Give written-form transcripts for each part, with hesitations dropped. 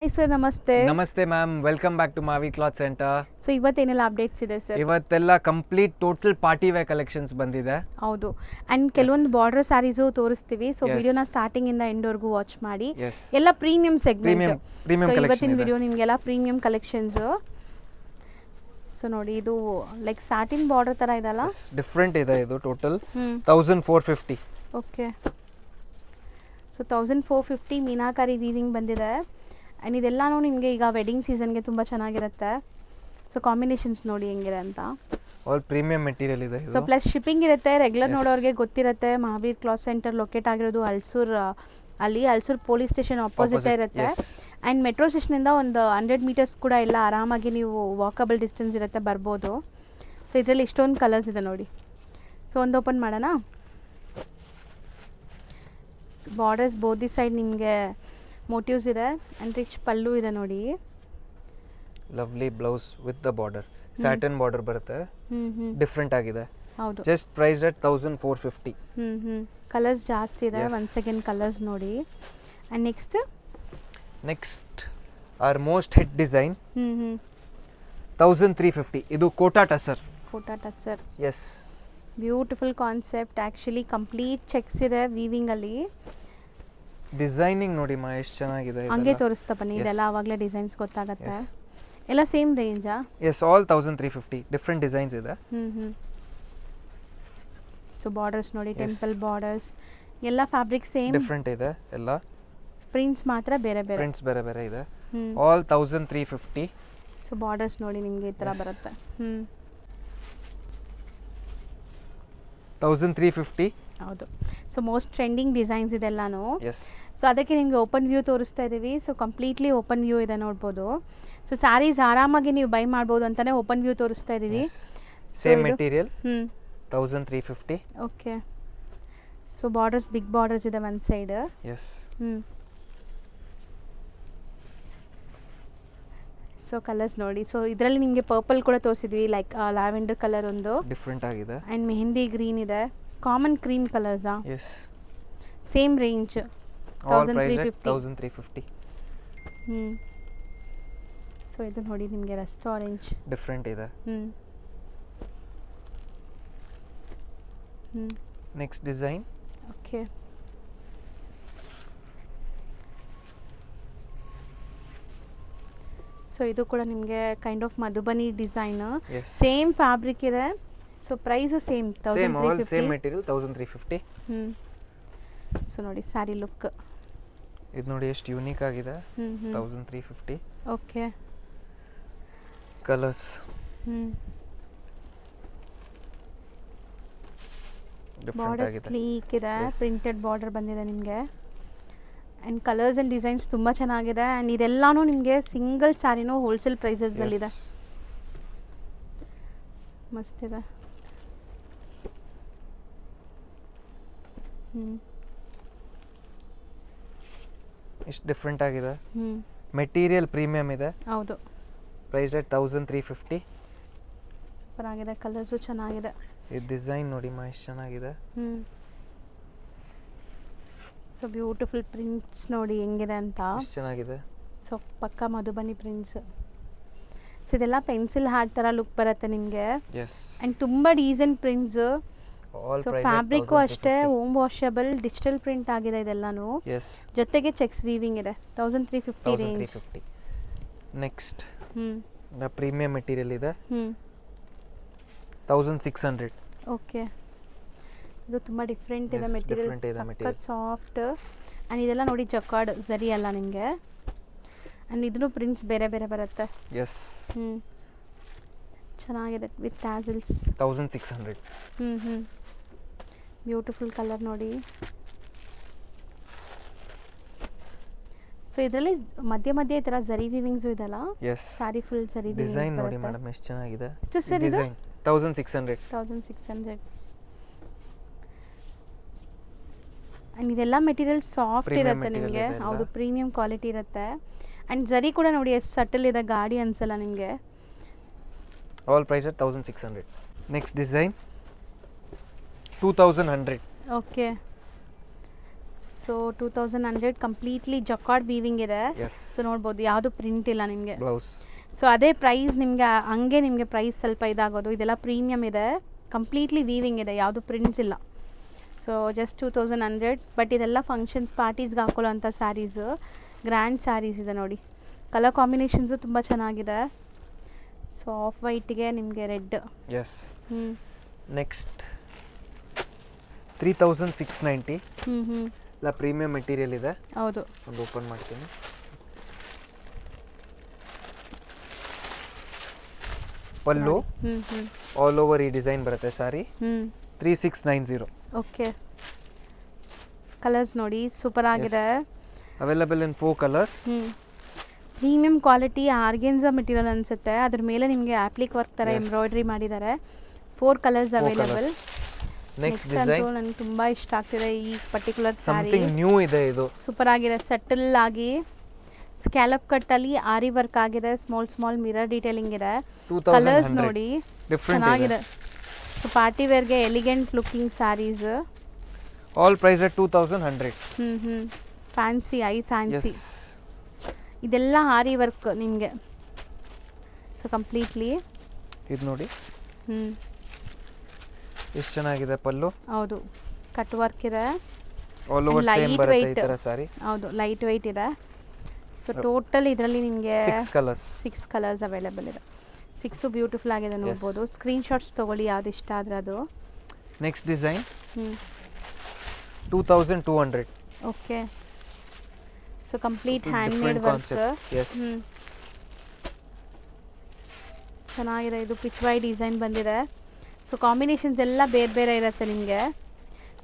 Hi sir, ನಮಸ್ತೆ. ನಮಸ್ತೆ ma'am, welcome back to Maavi cloth centre. So ಇವತ್ತೇನೆಲ್ಲ ಅಪ್ಡೇಟ್ಸ್ ಇದೆ ಸರ್? ಇವತ್ತೆಲ್ಲ complete total party wear collections ಬಂದಿದೆ. ಹೌದು, ಆ್ಯಂಡ್ ಕೆಲವೊಂದು ಬಾರ್ಡರ್ ಸ್ಯಾರೀಸು ತೋರಿಸ್ತೀವಿ. ಸೊ ವಿಡಿಯೋನ ಸ್ಟಾರ್ಟಿಂಗ್ ಇಂದ ಎಂಡ್ವರೆಗೂ ವಾಚ್ ಮಾಡಿ. ಎಲ್ಲ ಪ್ರೀಮಿಯಂ ಸೆಗ್ಮೆಂಟ್. ಸೊ ಇವತ್ತಿನ ವಿಡಿಯೋ ನಿಮಗೆಲ್ಲ ಪ್ರೀಮಿಯಂ ಕಲೆಕ್ಷನ್ಸ್. ಸೊ ನೋಡಿ, ಇದು ಲೈಕ್ ಸ್ಯಾಟಿನ್ ಬಾರ್ಡರ್ ತರ ಇದೆಲ್ಲ, ಡಿಫ್ರೆಂಟ್ ಇದೆ. ಇದು total 1450. Okay, so 1450 meenakari weaving ಬಂದಿದೆ. ಆ್ಯಂಡ್ ಇದೆಲ್ಲನೂ ನಿಮಗೆ ಈಗ ವೆಡ್ಡಿಂಗ್ ಸೀಸನ್ಗೆ ತುಂಬ ಚೆನ್ನಾಗಿರುತ್ತೆ. ಸೊ ಕಾಂಬಿನೇಷನ್ಸ್ ನೋಡಿ ಹೆಂಗಿದೆ ಅಂತ. ಆಲ್ ಪ್ರೀಮಿಯಂ ಮೆಟೀರಿಯಲ್ ಇದೆ. ಸೊ ಪ್ಲಸ್ ಶಿಪ್ಪಿಂಗ್ ಇರುತ್ತೆ. ರೆಗ್ಯುಲರ್ ನೋಡೋರಿಗೆ ಗೊತ್ತಿರುತ್ತೆ, ಮಹಾವೀರ್ ಕ್ಲಾತ್ ಸೆಂಟರ್ ಲೊಕೇಟ್ ಆಗಿರೋದು ಅಲ್ಸೂರ್ ಪೊಲೀಸ್ ಸ್ಟೇಷನ್ ಆಪೋಸಿಟ್ ಇರುತ್ತೆ. ಆ್ಯಂಡ್ ಮೆಟ್ರೋ ಸ್ಟೇಷನಿಂದ ಒಂದು 100 ಮೀಟರ್ಸ್ ಕೂಡ ಎಲ್ಲ ಆರಾಮಾಗಿ ನೀವು ವಾಕಬಲ್ ಡಿಸ್ಟೆನ್ಸ್ ಇರುತ್ತೆ, ಬರ್ಬೋದು. ಸೊ ಇದರಲ್ಲಿ ಇಷ್ಟೊಂದು ಕಲರ್ಸ್ ಇದೆ ನೋಡಿ. ಸೊ ಒಂದು ಓಪನ್ ಮಾಡೋಣ. ಸೊ ಬಾರ್ಡರ್ಸ್ ಬೋದಿ ಸೈಡ್ ನಿಮಗೆ ಮೋಟಿವ್ಸ್ ಇದೆ ಆ್ಯಂಡ್ ರಿಚ್ ಪಲ್ಲು ಇದೆ ನೋಡಿ. Lovely blouse with the border, satin border ಬರುತ್ತೆ. ಡಿಫ್ರೆಂಟ್ ಆಗಿದೆ. ಹೌದು, ಜಸ್ಟ್ ಪ್ರೈಸ್ ಅಟ್ 1450. ಕಲರ್ಸ್ ಜಾಸ್ತಿ ಇದೆ. ಒನ್ ಸೆಕೆಂಡ್ ಕಲರ್ಸ್ ನೋಡಿ. And next are most hit design 1350. ಇದು Kota tussar. Yes, beautiful concept. Actually complete checks ಇದೆ ವೀವಿಂಗಲ್ಲಿ. ಡಿಸೈನಿಂಗ್ ನೋಡಿ ಮಾ, ಎಷ್ಟು ಚೆನ್ನಾಗಿದೆ. ಹಂಗೆ ತೋರಿಸ್ತಾ ಬನ್ನಿ, ಇದೆಲ್ಲ ಆವಾಗಲೇ ಡಿಸೈನ್ಸ್ ಗೊತ್ತಾಗುತ್ತೆ. ಎಲ್ಲ ಸೇಮ್ ರೇಂಜಾ? Yes, all 1350. ಡಿಫ್ರೆಂಟ್ ಡಿಸೈನ್ಸ್ ಇದೆ. ಸೊ ಬಾರ್ಡರ್ಸ್ ನೋಡಿ, ಟೆಂಪಲ್ ಬಾರ್ಡರ್ಸ್ ಎಲ್ಲ ಫ್ಯಾಬ್ರಿಕ್ ಸೇಮ್, ಡಿಫ್ರೆಂಟ್ ಇದೆ. ಎಲ್ಲ ಪ್ರಿಂಟ್ಸ್ ಮಾತ್ರ ಬೇರೆ ಬೇರೆ ಇದೆ. ಆಲ್ 1350. ಸೊ ಬಾರ್ಡರ್ಸ್ ನೋಡಿ ನಿಮಗೆ ಈ ಥರ ಬರುತ್ತೆ. 1350. ಹೌದು. ಸೊ ಮೋಸ್ಟ್ ಟ್ರೆಂಡಿಂಗ್ ಡಿಸೈನ್ಸ್ ಇದೆಲ್ಲಾನು. ಎಸ್, ಸೊ ಅದಕ್ಕೆ ನಿಮಗೆ ಓಪನ್ ವ್ಯೂ ತೋರಿಸ್ತಾ ಇದ್ದೀವಿ. ಸೊ ಕಂಪ್ಲೀಟ್ಲಿ ಓಪನ್ ವ್ಯೂ ಇದೆ, ನೋಡ್ಬೋದು. ಸೊ ಸ್ಯಾರೀಸ್ ಆರಾಮಾಗಿ ನೀವು ಬೈ ಮಾಡ್ಬೋದು ಅಂತಲೇ ಓಪನ್ ವ್ಯೂ ತೋರಿಸ್ತಾ ಇದ್ದೀವಿ. Same material. 1350. Okay. So borders big borders ಇದೆ one side. Yes. So colours ನೋಡಿ. ಸೊ ಇದರಲ್ಲಿ ನಿಮಗೆ ಪರ್ಪಲ್ ಕೂಡ ತೋರಿಸಿದ್ವಿ, ಲೈಕ್ ಲ್ಯಾವೆಂಡರ್ ಕಲರ್ ಒಂದು ಡಿಫ್ರೆಂಟ್ ಆಗಿದೆ. ಆ್ಯಂಡ್ ಮೆಹಂದಿ ಗ್ರೀನ್ ಇದೆ. ಕಾಮನ್ ಕ್ರೀಮ್ ಕಲರ್ಸಾ? ಎಸ್. Same range 1350. ಸೊ ಇದು ನೋಡಿ ನಿಮಗೆ ರಸ್ಟ್ ಆರೆಂಜ್ ಡಿಫ್ರೆಂಟ್ ಇದೆ. Next design. ಓಕೆ. ಸೊ ಇದು ಕೂಡ ನಿಮಗೆ kind of Madhubani design. Same fabric ಇದೆ. So price same 1350. Same material 1350. So ನೋಡಿ ಸ್ಯಾರಿ ಲುಕ್ ಇದು ನೋಡಿ ಎಷ್ಟು ಯೂನಿಕ್ ಆಗಿದೆ. 1350. ಓಕೆ. ಕಲರ್ಸ್ ಬಾರ್ಡರ್ ಸ್ಲೀಕ್ ಇದೆ. ಪ್ರಿಂಟೆಡ್ ಬಾರ್ಡರ್ ಬಂದಿದೆ ನಿಮಗೆ. ಆ್ಯಂಡ್ ಕಲರ್ಸ್ ಆ್ಯಂಡ್ ಡಿಸೈನ್ಸ್ ತುಂಬ ಚೆನ್ನಾಗಿದೆ. ಆ್ಯಂಡ್ ಇದೆಲ್ಲನೂ ನಿಮಗೆ ಸಿಂಗಲ್ ಸ್ಯಾರಿನೂ ಹೋಲ್ಸೇಲ್ ಪ್ರೈಸಸಲ್ಲಿದೆ. ಮಸ್ತಿದೆ. ಇಷ್ಟು ಡಿಫ್ರೆಂಟ್ ಆಗಿದೆ. ಮೆಟೀರಿಯಲ್ ಪ್ರೀಮಿಯಂ ಇದೆ. ಹೌದು. Price at 1350. ಸೂಪರ್ ಆಗಿದೆ. ಕಲರ್ಸು ಚೆನ್ನಾಗಿದೆ. ಈ ಡಿಸೈನ್ ನೋಡಿ ಮಾ, ಎಷ್ಟು ಚೆನ್ನಾಗಿದೆ. ಸೊ ಬ್ಯೂಟಿಫುಲ್ ಪ್ರಿಂಟ್ಸ್ ನೋಡಿ ಹೆಂಗಿದೆ ಅಂತ. ಎಷ್ಟು ಚೆನ್ನಾಗಿದೆ. ಸೊ ಪಕ್ಕ ಮಧುಬನಿ ಪ್ರಿಂಟ್ಸ್. ಸೊ ಇದೆಲ್ಲ ಪೆನ್ಸಿಲ್ ಹಾರ್ಟ್ ಥರ ಲುಕ್ ಬರುತ್ತೆ ನಿಮಗೆ. ಎಸ್. ಆ್ಯಂಡ್ ತುಂಬ ಡೀಸೆಂಟ್ ಪ್ರಿಂಟ್ಸ್. ಸೊ ಫ್ಯಾಬ್ರಿಕ್ಕು ಅಷ್ಟೇ ಹೋಮ್ ವಾಷಬಲ್ ಡಿಜಿಟಲ್ ಪ್ರಿಂಟ್ ಆಗಿದೆ ಇದೆಲ್ಲನೂ. ಎಸ್. ಜೊತೆಗೆ ಚೆಕ್ಸ್ ವೀವಿಂಗ್ ಇದೆ. 1350 ರೇಂಜ್. ನೆಕ್ಸ್ಟ್ ಪ್ರೀಮಿಯಂ ಮೆಟೀರಿಯಲ್ ಇದೆ. 1600. ಓಕೆ. ಇದು ತುಂಬ ಡಿಫ್ರೆಂಟ್ ಇದೆ ಮೆಟೀರಿಯಲ್, ಸಾಫ್ಟ್. ಆ್ಯಂಡ್ ಇದೆಲ್ಲ ನೋಡಿ ಜಕಾರ್ಡ್ ಝರಿ ಅಲ್ಲ ನಿಮಗೆ. ಆ್ಯಂಡ್ ಇದನ್ನು ಪ್ರಿಂಟ್ಸ್ ಬೇರೆ ಬರುತ್ತೆ. ಎಸ್. ಚೆನ್ನಾಗಿದೆ ವಿತ್ ಟ್ಯಾಸಲ್ಸ್. 1600. ಬ್ಯೂಟಿಫುಲ್ ಕಲರ್ ನೋಡಿ. ಸೊ ಇದರಲ್ಲಿ ಮಧ್ಯೆ ಈ ಥರ ಝರಿ ವೀವಿಂಗ್ಸು ಇದೆಲ್ಲ. ಎಸ್. ಸ್ಯಾರಿ ಫುಲ್ ಝರಿ ಡಿಸೈನ್ ನೋಡಿ ಮೇಡಮ್, ಎಷ್ಟು ಚೆನ್ನಾಗಿದೆ. ಎಷ್ಟು ಸರ್ ಇದು? 1600. ಆ್ಯಂಡ್ ಇದೆಲ್ಲ ಮೆಟೀರಿಯಲ್ ಸಾಫ್ಟ್ ಇರುತ್ತೆ ನಿಮಗೆ. ಹೌದು, ಪ್ರೀಮಿಯಂ ಕ್ವಾಲಿಟಿ ಇರುತ್ತೆ. ಆ್ಯಂಡ್ ಝರಿ ಕೂಡ ನೋಡಿ ಎಷ್ಟು ಸಟಲ್ ಇದೆ, ಗಾಡಿ ಅನ್ಸಲ್ಲ ನಿಮಗೆ. All price at 1600. Next design 2100. Okay. So 2100 completely jacquard weaving ಇದೆ. ಎಸ್. ಸೊ ನೋಡ್ಬೋದು ಯಾವುದು ಪ್ರಿಂಟ್ ಇಲ್ಲ ನಿಮಗೆ. ಬ್ಲೌಸ್. ಸೊ ಅದೇ ಪ್ರೈಸ್ ನಿಮಗೆ ಹಂಗೆ ನಿಮಗೆ ಪ್ರೈಸ್ ಸ್ವಲ್ಪ ಇದಾಗೋದು. ಇದೆಲ್ಲ ಪ್ರೀಮಿಯಮ್ ಇದೆ, ಕಂಪ್ಲೀಟ್ಲಿ ವೀವಿಂಗ್ ಇದೆ, ಯಾವುದು ಪ್ರಿಂಟ್ಸ್ ಇಲ್ಲ. So just 2100. ಬಟ್ ಇದೆಲ್ಲ ಫಂಕ್ಷನ್ಸ್ ಪಾರ್ಟೀಸ್ಗೆ ಹಾಕೊಳ್ಳೋ ಅಂಥ ಸ್ಯಾರೀಸು, ಗ್ರ್ಯಾಂಡ್ ಸ್ಯಾರೀಸ್ ಇದೆ ನೋಡಿ. ಕಲರ್ ಕಾಂಬಿನೇಷನ್ಸು ತುಂಬ ಚೆನ್ನಾಗಿದೆ. ಸೊ ಆಫ್ ವೈಟಿಗೆ ನಿಮಗೆ ರೆಡ್. ಎಸ್. ನೆಕ್ಸ್ಟ್ 3690. ಇಲ್ಲ ಪ್ರೀಮಿಯಂ ಮೆಟೀರಿಯಲ್ ಇದೆ. ಹೌದು. ಒಂದು ಓಪನ್ ಮಾಡ್ತೀನಿ. ಪಲ್ಲು ಆಲ್ ಓವರ್ ಈ ಡಿಸೈನ್ ಬರುತ್ತೆ ಸಾರಿ. 3690. ಓಕೆ. ಕಲರ್ಸ್ ನೋಡಿ ಸೂಪರ್ ಆಗಿದೆ. Available in 4 colours. Premium quality organza material ಅನಿಸುತ್ತೆ. ಅದ್ರ ಮೇಲೆ ನಿಮಗೆ ಆಪ್ಲಿಕ್ ವರ್ಕ್ ಥರ ಎಂಬ್ರಾಯ್ಡ್ರಿ ಮಾಡಿದ್ದಾರೆ. 4 ಕಲರ್ಸ್ ಅವೈಲಬಲ್. ನೆಕ್ಸ್ಟ್ ಡಿಸೈನ್ ನನಗೆ ತುಂಬ ಇಷ್ಟ ಆಗ್ತಿದೆ ಈ ಪರ್ಟಿಕ್ಯುಲರ್ ಸ್ಯಾರಿ. ಸಮಥಿಂಗ್ ನ್ಯೂ ಇದೆ ಇದು. ಸೂಪರ್ ಆಗಿದೆ. ಸಟಲ್ ಆಗಿ ಸ್ಕ್ಯಾಲಪ್ ಕಟ್ಟಲ್ಲಿ ಆರಿ ವರ್ಕ್ ಆಗಿದೆ. ಸ್ಮಾಲ್ ಮಿರರ್ ಡೀಟೇಲಿಂಗ್ ಇದೆ. ಕಲರ್ಸ್ ನೋಡಿ ಚೆನ್ನಾಗಿದೆ. ಸೊ ಪಾರ್ಟಿ ವೇರ್ಗೆ elegant looking sarees. All price at 2100. Fancy, ಐ ಫ್ಯಾನ್ಸಿ. ಇದೆಲ್ಲ ಆರಿ ವರ್ಕ್ ನಿಮಗೆ. ಸೊ ಕಂಪ್ಲೀಟ್ಲಿ ಇದು ನೋಡಿ ಎಷ್ಟು ಚೆನ್ನಾಗಿದೆ ಪಲ್ಲು. ಹೌದು, ಕಟ್ ವರ್ಕ್ ಇದೆ. ಆಲ್ ಓವರ್ ಸೇಮ್ ಬರುತ್ತೆ ಈ ತರ ಸಾರಿ. ಹೌದು, ಲೈಟ್ ವೆಯ್ಟ್ ಇದೆ. ಸೊ ಟೋಟಲ್ ಇದರಲ್ಲಿ ನಿಮಗೆ 6 ಕಲರ್ಸ್ ಅವೈಲೇಬಲ್ ಇದೆ. 6 ಬ್ಯೂಟಿಫುಲ್ ಆಗಿದೆ ನೋಡ್ಬೋದು. ಸ್ಕ್ರೀನ್ ಶಾಟ್ಸ್ ತೊಗೊಳ್ಳಿ ಯಾವ್ದು ಇಷ್ಟ ಆದರೆ ಅದು. Next design 2200. Okay. So complete hand made work. ಚೆನ್ನಾಗಿದೆ. ಇದು ಪಿಚ್ವೈ ಡಿಸೈನ್ ಬಂದಿದೆ. ಸೊ ಕಾಂಬಿನೇಷನ್ಸ್ ಎಲ್ಲ ಬೇರೆ ಬೇರೆ ಇರುತ್ತೆ ನಿಮಗೆ.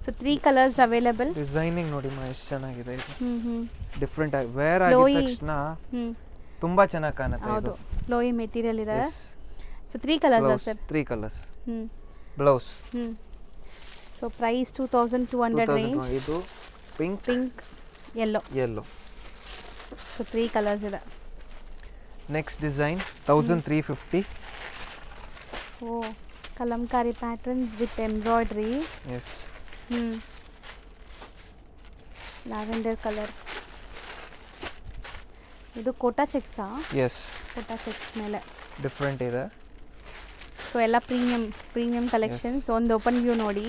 So 3 colours available. ಡಿಸೈನಿಂಗ್ ನೋಡಿ ಎಷ್ಟು ಚೆನ್ನಾಗಿದೆ ಇದು. ಡಿಫರೆಂಟ್ ಆಗಿ ವೇರ್ ಆಗಿದ ತಕ್ಷಣ ತುಂಬಾ ಚೆನ್ನಾಗಿ ಕಾಣುತ್ತೆ. ಹೌದು, ಫ್ಲೋಯಿ ಮೆಟೀರಿಯಲ್ ಇದೆ. So 3 colours sir. 3 colours. Blouse. So price 2200 range. ಇದು ಪಿಂಕ್, ಯೆಲ್ಲೋ. ಸೊ 3 ಕಲರ್ಸ್ ಇದೆ. Next design 1350. Oh, kalamkari patterns with embroidery. Yes. Lavender colour. ಇದು ಕೋಟಾ ಚೆಕ್ಸಾ? ಎಸ್, ಕೋಟಾ ಚೆಕ್ಸ್ ಮೇಲೆ ಡಿಫರೆಂಟ್ ಇದೆ. ಸೊ ಎಲ್ಲ ಪ್ರೀಮಿಯಂ ಕಲೆಕ್ಷನ್ಸ್. ಒಂದು ಓಪನ್ ವ್ಯೂ ನೋಡಿ.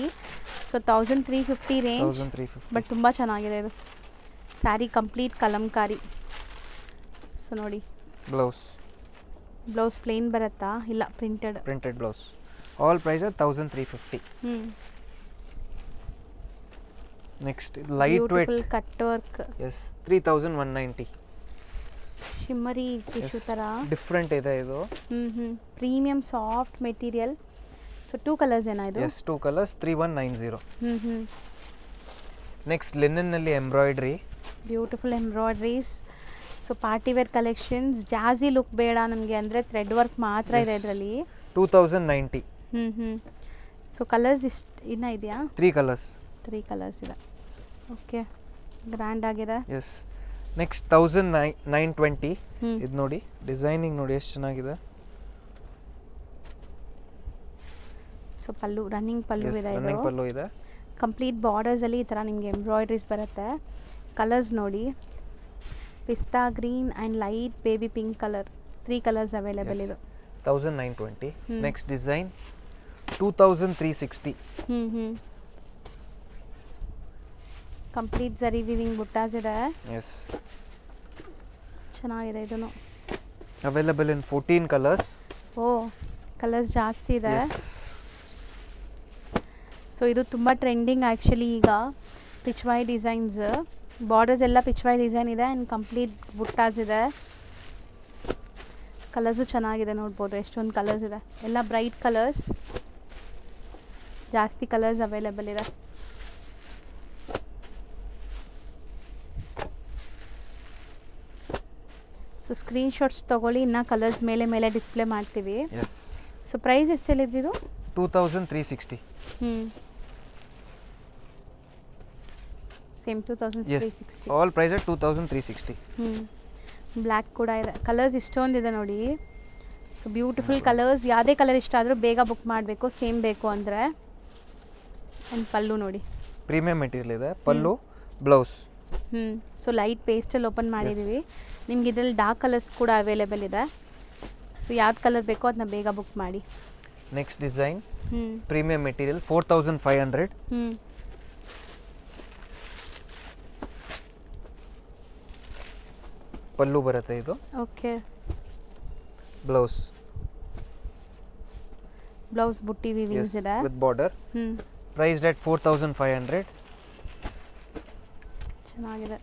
So 1350 range. ಬಟ್ ತುಂಬ ಚೆನ್ನಾಗಿದೆ ಇದು ಸ್ಯಾರಿ. ಕಂಪ್ಲೀಟ್ ಕಲಂಕಾರಿ. ಸೊ ನೋಡಿ ಬ್ಲೌಸ್ ಪ್ಲೇನ್ ಬರುತ್ತಾ? ಇಲ್ಲ, printed blouse. All price 1350. Next light weight cut work. Yes, 3190. Shimmery tissue ಥರ ಡಿಫರೆಂಟ್ ಇದೆ ಇದು. Premium soft material. So 2 colours ಏನಾ ಇದು? Yes, 2 colours. 3190. ನೆಕ್ಸ್ಟ್ ಲಿನನ್ ನಲ್ಲಿ embroidery. Beautiful embroideries. So party wear collections. Jazzy look ಬೇಡ ನಮಗೆ ಅಂದರೆ thread work ಮಾತ್ರ ಇದೆ ಇದರಲ್ಲಿ. 2090. ಸೊ ಕಲರ್ಸ್ ಇನ್ನೂ ಇದೆಯಾ? 3 ಕಲರ್ಸ್. 3 ಕಲರ್ಸ್ ಇದೆ. ಓಕೆ, ಗ್ರ್ಯಾಂಡ್ ಆಗಿದೆ. ಎಸ್. ನೆಕ್ಸ್ಟ್ 1920. ಇದು ನೋಡಿ ಡಿಸೈನಿಂಗ್ ನೋಡಿ ಎಷ್ಟು ಚೆನ್ನಾಗಿದೆ. ಸೊ ಪಲ್ಲು, ರನ್ನಿಂಗ್ ಪಲ್ಲು ಇದೆ. ಕಂಪ್ಲೀಟ್ ಬಾರ್ಡರ್ಸಲ್ಲಿ ಈ ಥರ ನಿಮಗೆ ಎಂಬ್ರಾಯ್ಡ್ರೀಸ್ ಬರುತ್ತೆ. ಕಲರ್ಸ್ ನೋಡಿ, ಪಿಸ್ತಾ green and light baby pink colour. 3 colours available ಇದು. 1920. Next design 2360. Complete zari weaving ಬುಟ್ಟಾಸ್ ಇದೆ. ಎಸ್, ಚೆನ್ನಾಗಿದೆ ಇದನ್ನು. Available in 14 colours. Oh, colours ಜಾಸ್ತಿ ಇದೆ. ಸೊ ಇದು ತುಂಬ ಟ್ರೆಂಡಿಂಗ್ ಆ್ಯಕ್ಚುಲಿ ಈಗ. ಪಿಚ್ವೈ ಡಿಸೈನ್ಸ್, ಬಾರ್ಡರ್ಸ್ ಎಲ್ಲ ಪಿಚ್ವೈ ಡಿಸೈನ್ ಇದೆ ಆ್ಯಂಡ್ ಕಂಪ್ಲೀಟ್ ಬುಟ್ಟಾಸ್ ಇದೆ. ಕಲರ್ಸು ಚೆನ್ನಾಗಿದೆ ನೋಡ್ಬೋದು. ಎಷ್ಟೊಂದು ಕಲರ್ಸ್ ಇದೆ, ಎಲ್ಲ ಬ್ರೈಟ್ ಕಲರ್ಸ್. ಜಾಸ್ತಿ ಕಲರ್ಸ್ ಅವೈಲೇಬಲ್ ಇದೆ. ಸೊ ಸ್ಕ್ರೀನ್ ಶಾಟ್ಸ್ ತೊಗೊಳ್ಳಿ, ಇನ್ನು ಕಲರ್ಸ್ ಮೇಲೆ ಡಿಸ್ಪ್ಲೇ ಮಾಡ್ತೀವಿ. ಸೊ ಪ್ರೈಸ್ ಎಷ್ಟು ಹೇಳಿದ್ದು? 2360. ಸೇಮ್ 2360. All price 2360. ಬ್ಲ್ಯಾಕ್ ಕೂಡ ಇದೆ. ಕಲರ್ಸ್ ಇಷ್ಟೊಂದಿದೆ ನೋಡಿ. So beautiful colours. ಯಾವುದೇ ಕಲರ್ ಇಷ್ಟ ಆದರೂ ಬೇಗ ಬುಕ್ ಮಾಡಬೇಕು, ಸೇಮ್ ಬೇಕು ಅಂದರೆ. ಆ್ಯಂಡ್ ಪಲ್ಲು ನೋಡಿ, ಪ್ರೀಮಿಯಂ ಮೆಟೀರಿಯಲ್ ಇದೆ. ಪಲ್ಲು ಬ್ಲೌಸ್. ಸೊ ಲೈಟ್ ಪೇಸ್ಟಲ್ಲಿ ಓಪನ್ ಮಾಡಿದ್ದೀವಿ. ನಿಮ್ಗೆ ಇದರಲ್ಲಿ ಡಾರ್ಕ್ ಕಲರ್ಸ್ ಕೂಡ ಅವೈಲೇಬಲ್ ಇದೆ. ಸೊ ಯಾವ್ದು ಕಲರ್ ಬೇಕೋ ಅದನ್ನ ಬೇಗ ಬುಕ್ ಮಾಡಿ. Next design premium material 4500. Pallu ಬರುತ್ತೆ ಇದು. ಓಕೆ. ಬ್ಲೌಸ್ ಬುಟ್ಟಿ ವಿವಿಂಗ್ಸ್ ಇದೆ ವಿತ್ ಬಾರ್ಡರ್. Priced at 4500. ಚೆನ್ನಾಗಿದೆ.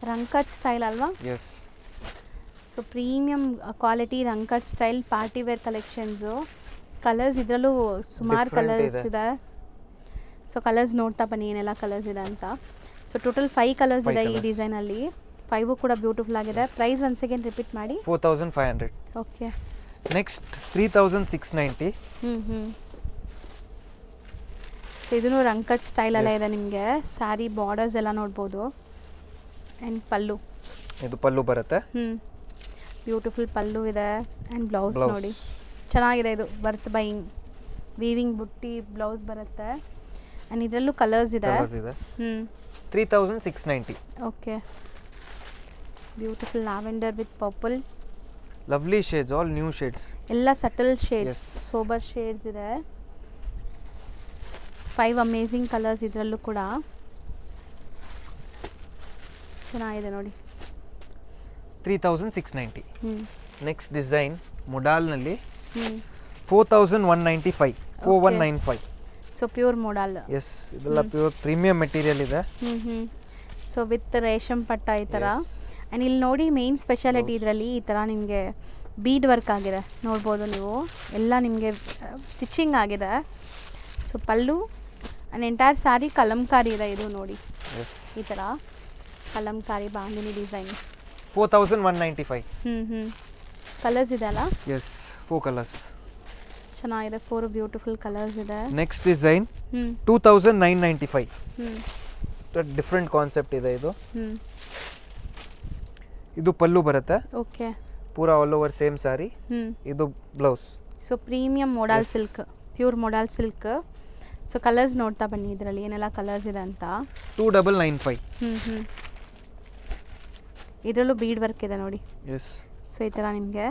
ರಂಕಟ್ ಸ್ಟೈಲ್ ಅಲ್ವಾ? Yes. So premium quality Rangkat style party wear collections. Colours ಇದರಲ್ಲೂ ಸುಮಾರು ಕಲರ್ಸ್ ಇದೆ. ಸೊ ಕಲರ್ಸ್ ನೋಡ್ತಾ ಬನ್ನಿ ಏನೆಲ್ಲ ಕಲರ್ಸ್ ಇದೆ ಅಂತ. ಸೊ ಟೋಟಲ್ 5 ಕಲರ್ಸ್ ಇದೆ ಈ ಡಿಸೈನಲ್ಲಿ. 5 ಕೂಡ ಬ್ಯೂಟಿಫುಲ್ ಆಗಿದೆ. ಪ್ರೈಸ್ ಒನ್ಸ್ ಅಗೇನ್ ರಿಪೀಟ್ ಮಾಡಿ. 4500. ಓಕೆ. ನೆಕ್ಸ್ಟ್ 3690. ಸೊ ಇದೂ ರಂಕಟ್ ಸ್ಟೈಲಲ್ಲೇ ಇದೆ. ನಿಮಗೆ ಸ್ಯಾರಿ ಬಾರ್ಡರ್ಸ್ ಎಲ್ಲ ನೋಡ್ಬೋದು. ಆ್ಯಂಡ್ ಪಲ್ಲು, ಇದು ಪಲ್ಲು ಬರುತ್ತೆ. ಬ್ಯೂಟಿಫುಲ್ ಪಲ್ಲು ಇದೆ. ಆ್ಯಂಡ್ ಬ್ಲೌಸ್ ನೋಡಿ ಚೆನ್ನಾಗಿದೆ. ಇದು ಬರ್ತ್ ಬೈಯಿಂಗ್ ವೀವಿಂಗ್ ಬುಟ್ಟಿ ಬ್ಲೌಸ್ ಬರುತ್ತೆ. ಆ್ಯಂಡ್ ಇದರಲ್ಲೂ ಕಲರ್ಸ್ ಇದೆ. 3690. Okay. Beautiful lavender with purple. Lovely shades, all new shades. ಎಲ್ಲ ಸಟಲ್ ಶೇಡ್ಸ್, ಸೋಬರ್ ಶೇಡ್ಸ್ ಇದೆ. 5 ಅಮೇಝಿಂಗ್ ಕಲರ್ಸ್ ಇದರಲ್ಲೂ ಕೂಡ ಚೆನ್ನಾಗಿದೆ ನೋಡಿ. 3690. ನೆಕ್ಸ್ಟ್ ಡಿಸೈನ್ ಮೊಡಾಲ್ನಲ್ಲಿ 4195. 4195. So pure modal. ಎಸ್, ಇದೆಲ್ಲ ಪ್ಯೂರ್ ಪ್ರೀಮಿಯಂ ಮೆಟೀರಿಯಲ್ ಇದೆ. ಸೊ ವಿತ್ ರೇಷಮ್ ಪಟ್ಟ ಈ ಥರ. ಆ್ಯಂಡ್ ಇಲ್ಲಿ ನೋಡಿ ಮೇನ್ ಸ್ಪೆಷಾಲಿಟಿ ಇದರಲ್ಲಿ ಈ ಥರ ನಿಮಗೆ ಬೀಡ್ ವರ್ಕ್ ಆಗಿದೆ ನೋಡ್ಬೋದು ನೀವು. ಎಲ್ಲ ನಿಮಗೆ ಸ್ಟಿಚಿಂಗ್ ಆಗಿದೆ. So pallu and entire sari Kalamkari ಇದೆ. ಇದು ನೋಡಿ ಈ ಥರ ಕಲಂಕಾರಿ ಬಾಂದಿನಿ ಡಿಸೈನ್. 4195. ಕಲರ್ಸ್ ಇದೆ ಅಲ್ಲ? Yes, 4 colours. ಚೆನ್ನಾಗಿದೆ. 4 ಬ್ಯೂಟಿಫುಲ್ ಕಲರ್ಸ್ ಇದೆ. Next design 2995. ಡಿಫ್ರೆಂಟ್ ಕಾನ್ಸೆಪ್ಟ್ ಇದೆ ಇದು. ಇದು ಪಲ್ಲು ಬರುತ್ತೆ. ಓಕೆ. ಪೂರಾ ಆಲ್ ಓವರ್ ಸೇಮ್ ಸ್ಯಾರಿ. ಇದು blouse. So premium modal silk, pure modal silk. So colours ನೋಡ್ತಾ ಬನ್ನಿ ಇದರಲ್ಲಿ ಏನೆಲ್ಲ ಕಲರ್ಸ್ ಇದೆ ಅಂತ. 2995. ಇದರಲ್ಲೂ ಬೀಡ್ ವರ್ಕ್ ಇದೆ ನೋಡಿ. ಎಸ್. ಸೊ ಈ ಥರ ನಿಮಗೆ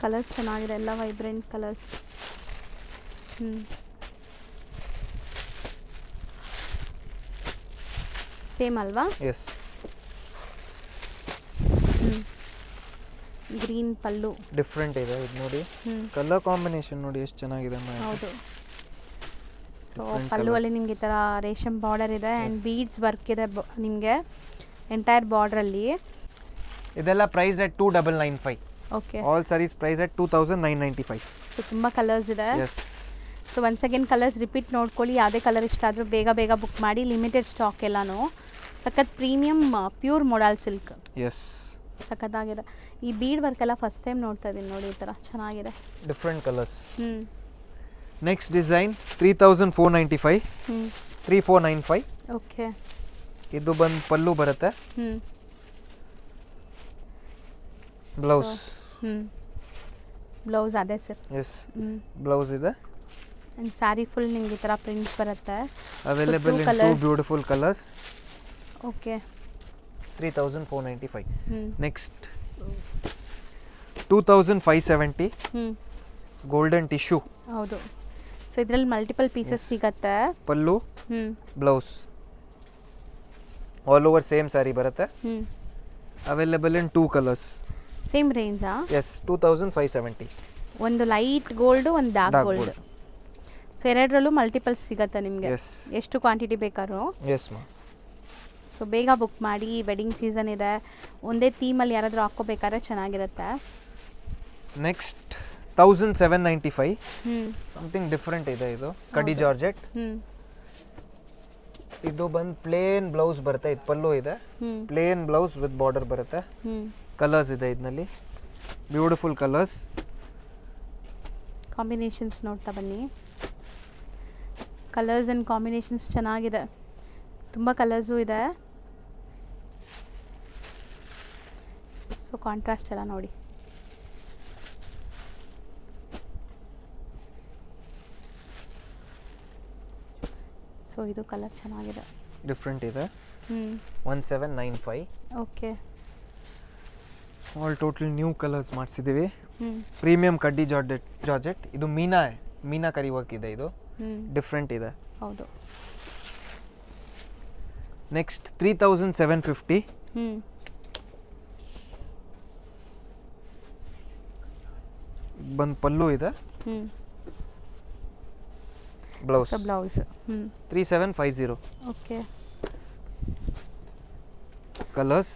ಕಲರ್ಸ್ ಚೆನ್ನಾಗಿದೆ. ಎಲ್ಲ ವೈಬ್ರೆಂಟ್ ಕಲರ್ಸ್. ಸೇಮ್ ಅಲ್ವಾ? ಎಸ್. ಗ್ರೀನ್ ಪಲ್ಲು ಡಿಫ್ರೆಂಟ್ ಇದೆ ಇದು ನೋಡಿ. ಕಲರ್ ಕಾಂಬಿನೇಷನ್ ನೋಡಿ ಎಷ್ಟು ಚೆನ್ನಾಗಿದೆ. ಹೌದು. ಸೊ ಪಲ್ಲುವಲ್ಲಿ ನಿಮಗೆ ಈ ಥರ ರೇಷಮ್ ಬಾರ್ಡರ್ ಇದೆ. ಆ್ಯಂಡ್ ಬೀಡ್ಸ್ ವರ್ಕ್ ಇದೆ ನಿಮಗೆ ಎಂಟೈರ್ ಬಾರ್ಡ್ರಲ್ಲಿ. ಇದೆಲ್ಲ price at 2995. Okay. All sarees price at 2995. So ತುಂಬ ಕಲರ್ಸ್ ಇದೆ. Yes. So once again colours repeat ನೋಡ್ಕೊಳ್ಳಿ. ಯಾವುದೇ ಕಲರ್ ಇಷ್ಟ ಆದರೂ ಬೇಗ ಬೇಗ ಬುಕ್ ಮಾಡಿ. ಲಿಮಿಟೆಡ್ ಸ್ಟಾಕ್ ಎಲ್ಲನೂ. ಸಖತ್ premium pure modal silk. Yes, ಸಖತ್ತಾಗಿದೆ. ಈ ಬೀಡ್ ವರ್ಕ್ ಎಲ್ಲ ಫಸ್ಟ್ ಟೈಮ್ ನೋಡ್ತಾ ಇದ್ದೀನಿ ನೋಡಿ. ಈ ಥರ ಚೆನ್ನಾಗಿದೆ. Different colours. Next design 3495. 3495. Okay. ಇದು ಬಂದು ಪಲ್ಲು ಬರುತ್ತೆ. ಬ್ಲೌಸ್. ಬ್ಲೌಸ್ ಅದೇ ಸರ್. ಎಸ್, ಬ್ಲೌಸ್ ಇದೆ. ಆ್ಯಂಡ್ ಸ್ಯಾರಿ ಫುಲ್ ನಿಮ್ಗೆ ಈ ಥರ ಪ್ರಿಂಟ್ಸ್ ಬರುತ್ತೆ. Available in 2 beautiful colours. Okay. 3495. Next 2570. Golden tissue. ಹೌದು. ಸೊ ಇದರಲ್ಲಿ ಮಲ್ಟಿಪಲ್ ಪೀಸಸ್ ಸಿಗತ್ತೆ. Pallu, blouse, all over same sari ಬರುತ್ತೆ. Available in 2 colours. ಸೇಮ್ ರೇಂಜಾ? ಎಸ್, 2570. ಒಂದು ಲೈಟ್ ಗೋಲ್ಡ್, ಒಂದು ಡಾರ್ಕ್ ಗೋಲ್ಡ್. ಸೊ ಎರಡರಲ್ಲೂ ಮಲ್ಟಿಪಲ್ಸ್ ಸಿಗತ್ತೆ ನಿಮಗೆ. ಎಷ್ಟು ಕ್ವಾಂಟಿಟಿ ಬೇಕಾದ್ರೂ. ಎಸ್ ಮಾ. ಸೊ ಬೇಗ ಬುಕ್ ಮಾಡಿ. ವೆಡ್ಡಿಂಗ್ ಸೀಸನ್ ಇದೆ. ಒಂದೇ ಥೀಮಲ್ಲಿ ಯಾರಾದರೂ ಹಾಕ್ಕೋಬೇಕಾದ್ರೆ ಚೆನ್ನಾಗಿರುತ್ತೆ. ನೆಕ್ಸ್ಟ್ 1795. ಸಮಥಿಂಗ್ ಡಿಫ್ರೆಂಟ್ ಇದೆ. ಇದು ಕಡಿ ಜಾರ್ಜೆಟ್. ಇದು ಬಂದು ಪ್ಲೇನ್ ಬ್ಲೌಸ್ ಬರುತ್ತೆ. ಇದು ಪಲ್ಲು ಇದೆ. ಪ್ಲೇನ್ ಬ್ಲೌಸ್ ವಿತ್ ಬಾರ್ಡರ್ ಬರುತ್ತೆ. ಕಲರ್ಸ್ ಇದೆ ಇದರಲ್ಲಿ. Beautiful colours. ಕಾಂಬಿನೇಷನ್ಸ್ ನೋಡ್ತಾ ಬನ್ನಿ. ಕಲರ್ಸ್ ಆ್ಯಂಡ್ ಕಾಂಬಿನೇಷನ್ಸ್ ಚೆನ್ನಾಗಿದೆ. ತುಂಬ ಕಲರ್ಸು ಇದೆ. ಸೊ ಕಾಂಟ್ರಾಸ್ಟ್ ಎಲ್ಲ ನೋಡಿ. ಸೊ ಇದು ಕಲರ್ ಚೆನ್ನಾಗಿದೆ. ಡಿಫ್ರೆಂಟ್ ಇದೆ. 1795. Okay. All total new colours ಮಾಡಿಸಿದ್ದೀವಿ. ಪ್ರೀಮಿಯಂ ಕಡ್ಡಿ ಜಾರ್ಜೆಟ್. ಇದು ಮೀನಾಕರಿ ವರ್ಕ್ ಇದೆ. ಇದು ಡಿಫ್ರೆಂಟ್ ಇದೆ. ಹೌದು. ನೆಕ್ಸ್ಟ್ 3750. ಬಂದು ಪಲ್ಲು ಇದೆ. ಬ್ಲೌಸ್ 3750. ಓಕೆ. ಕಲರ್ಸ್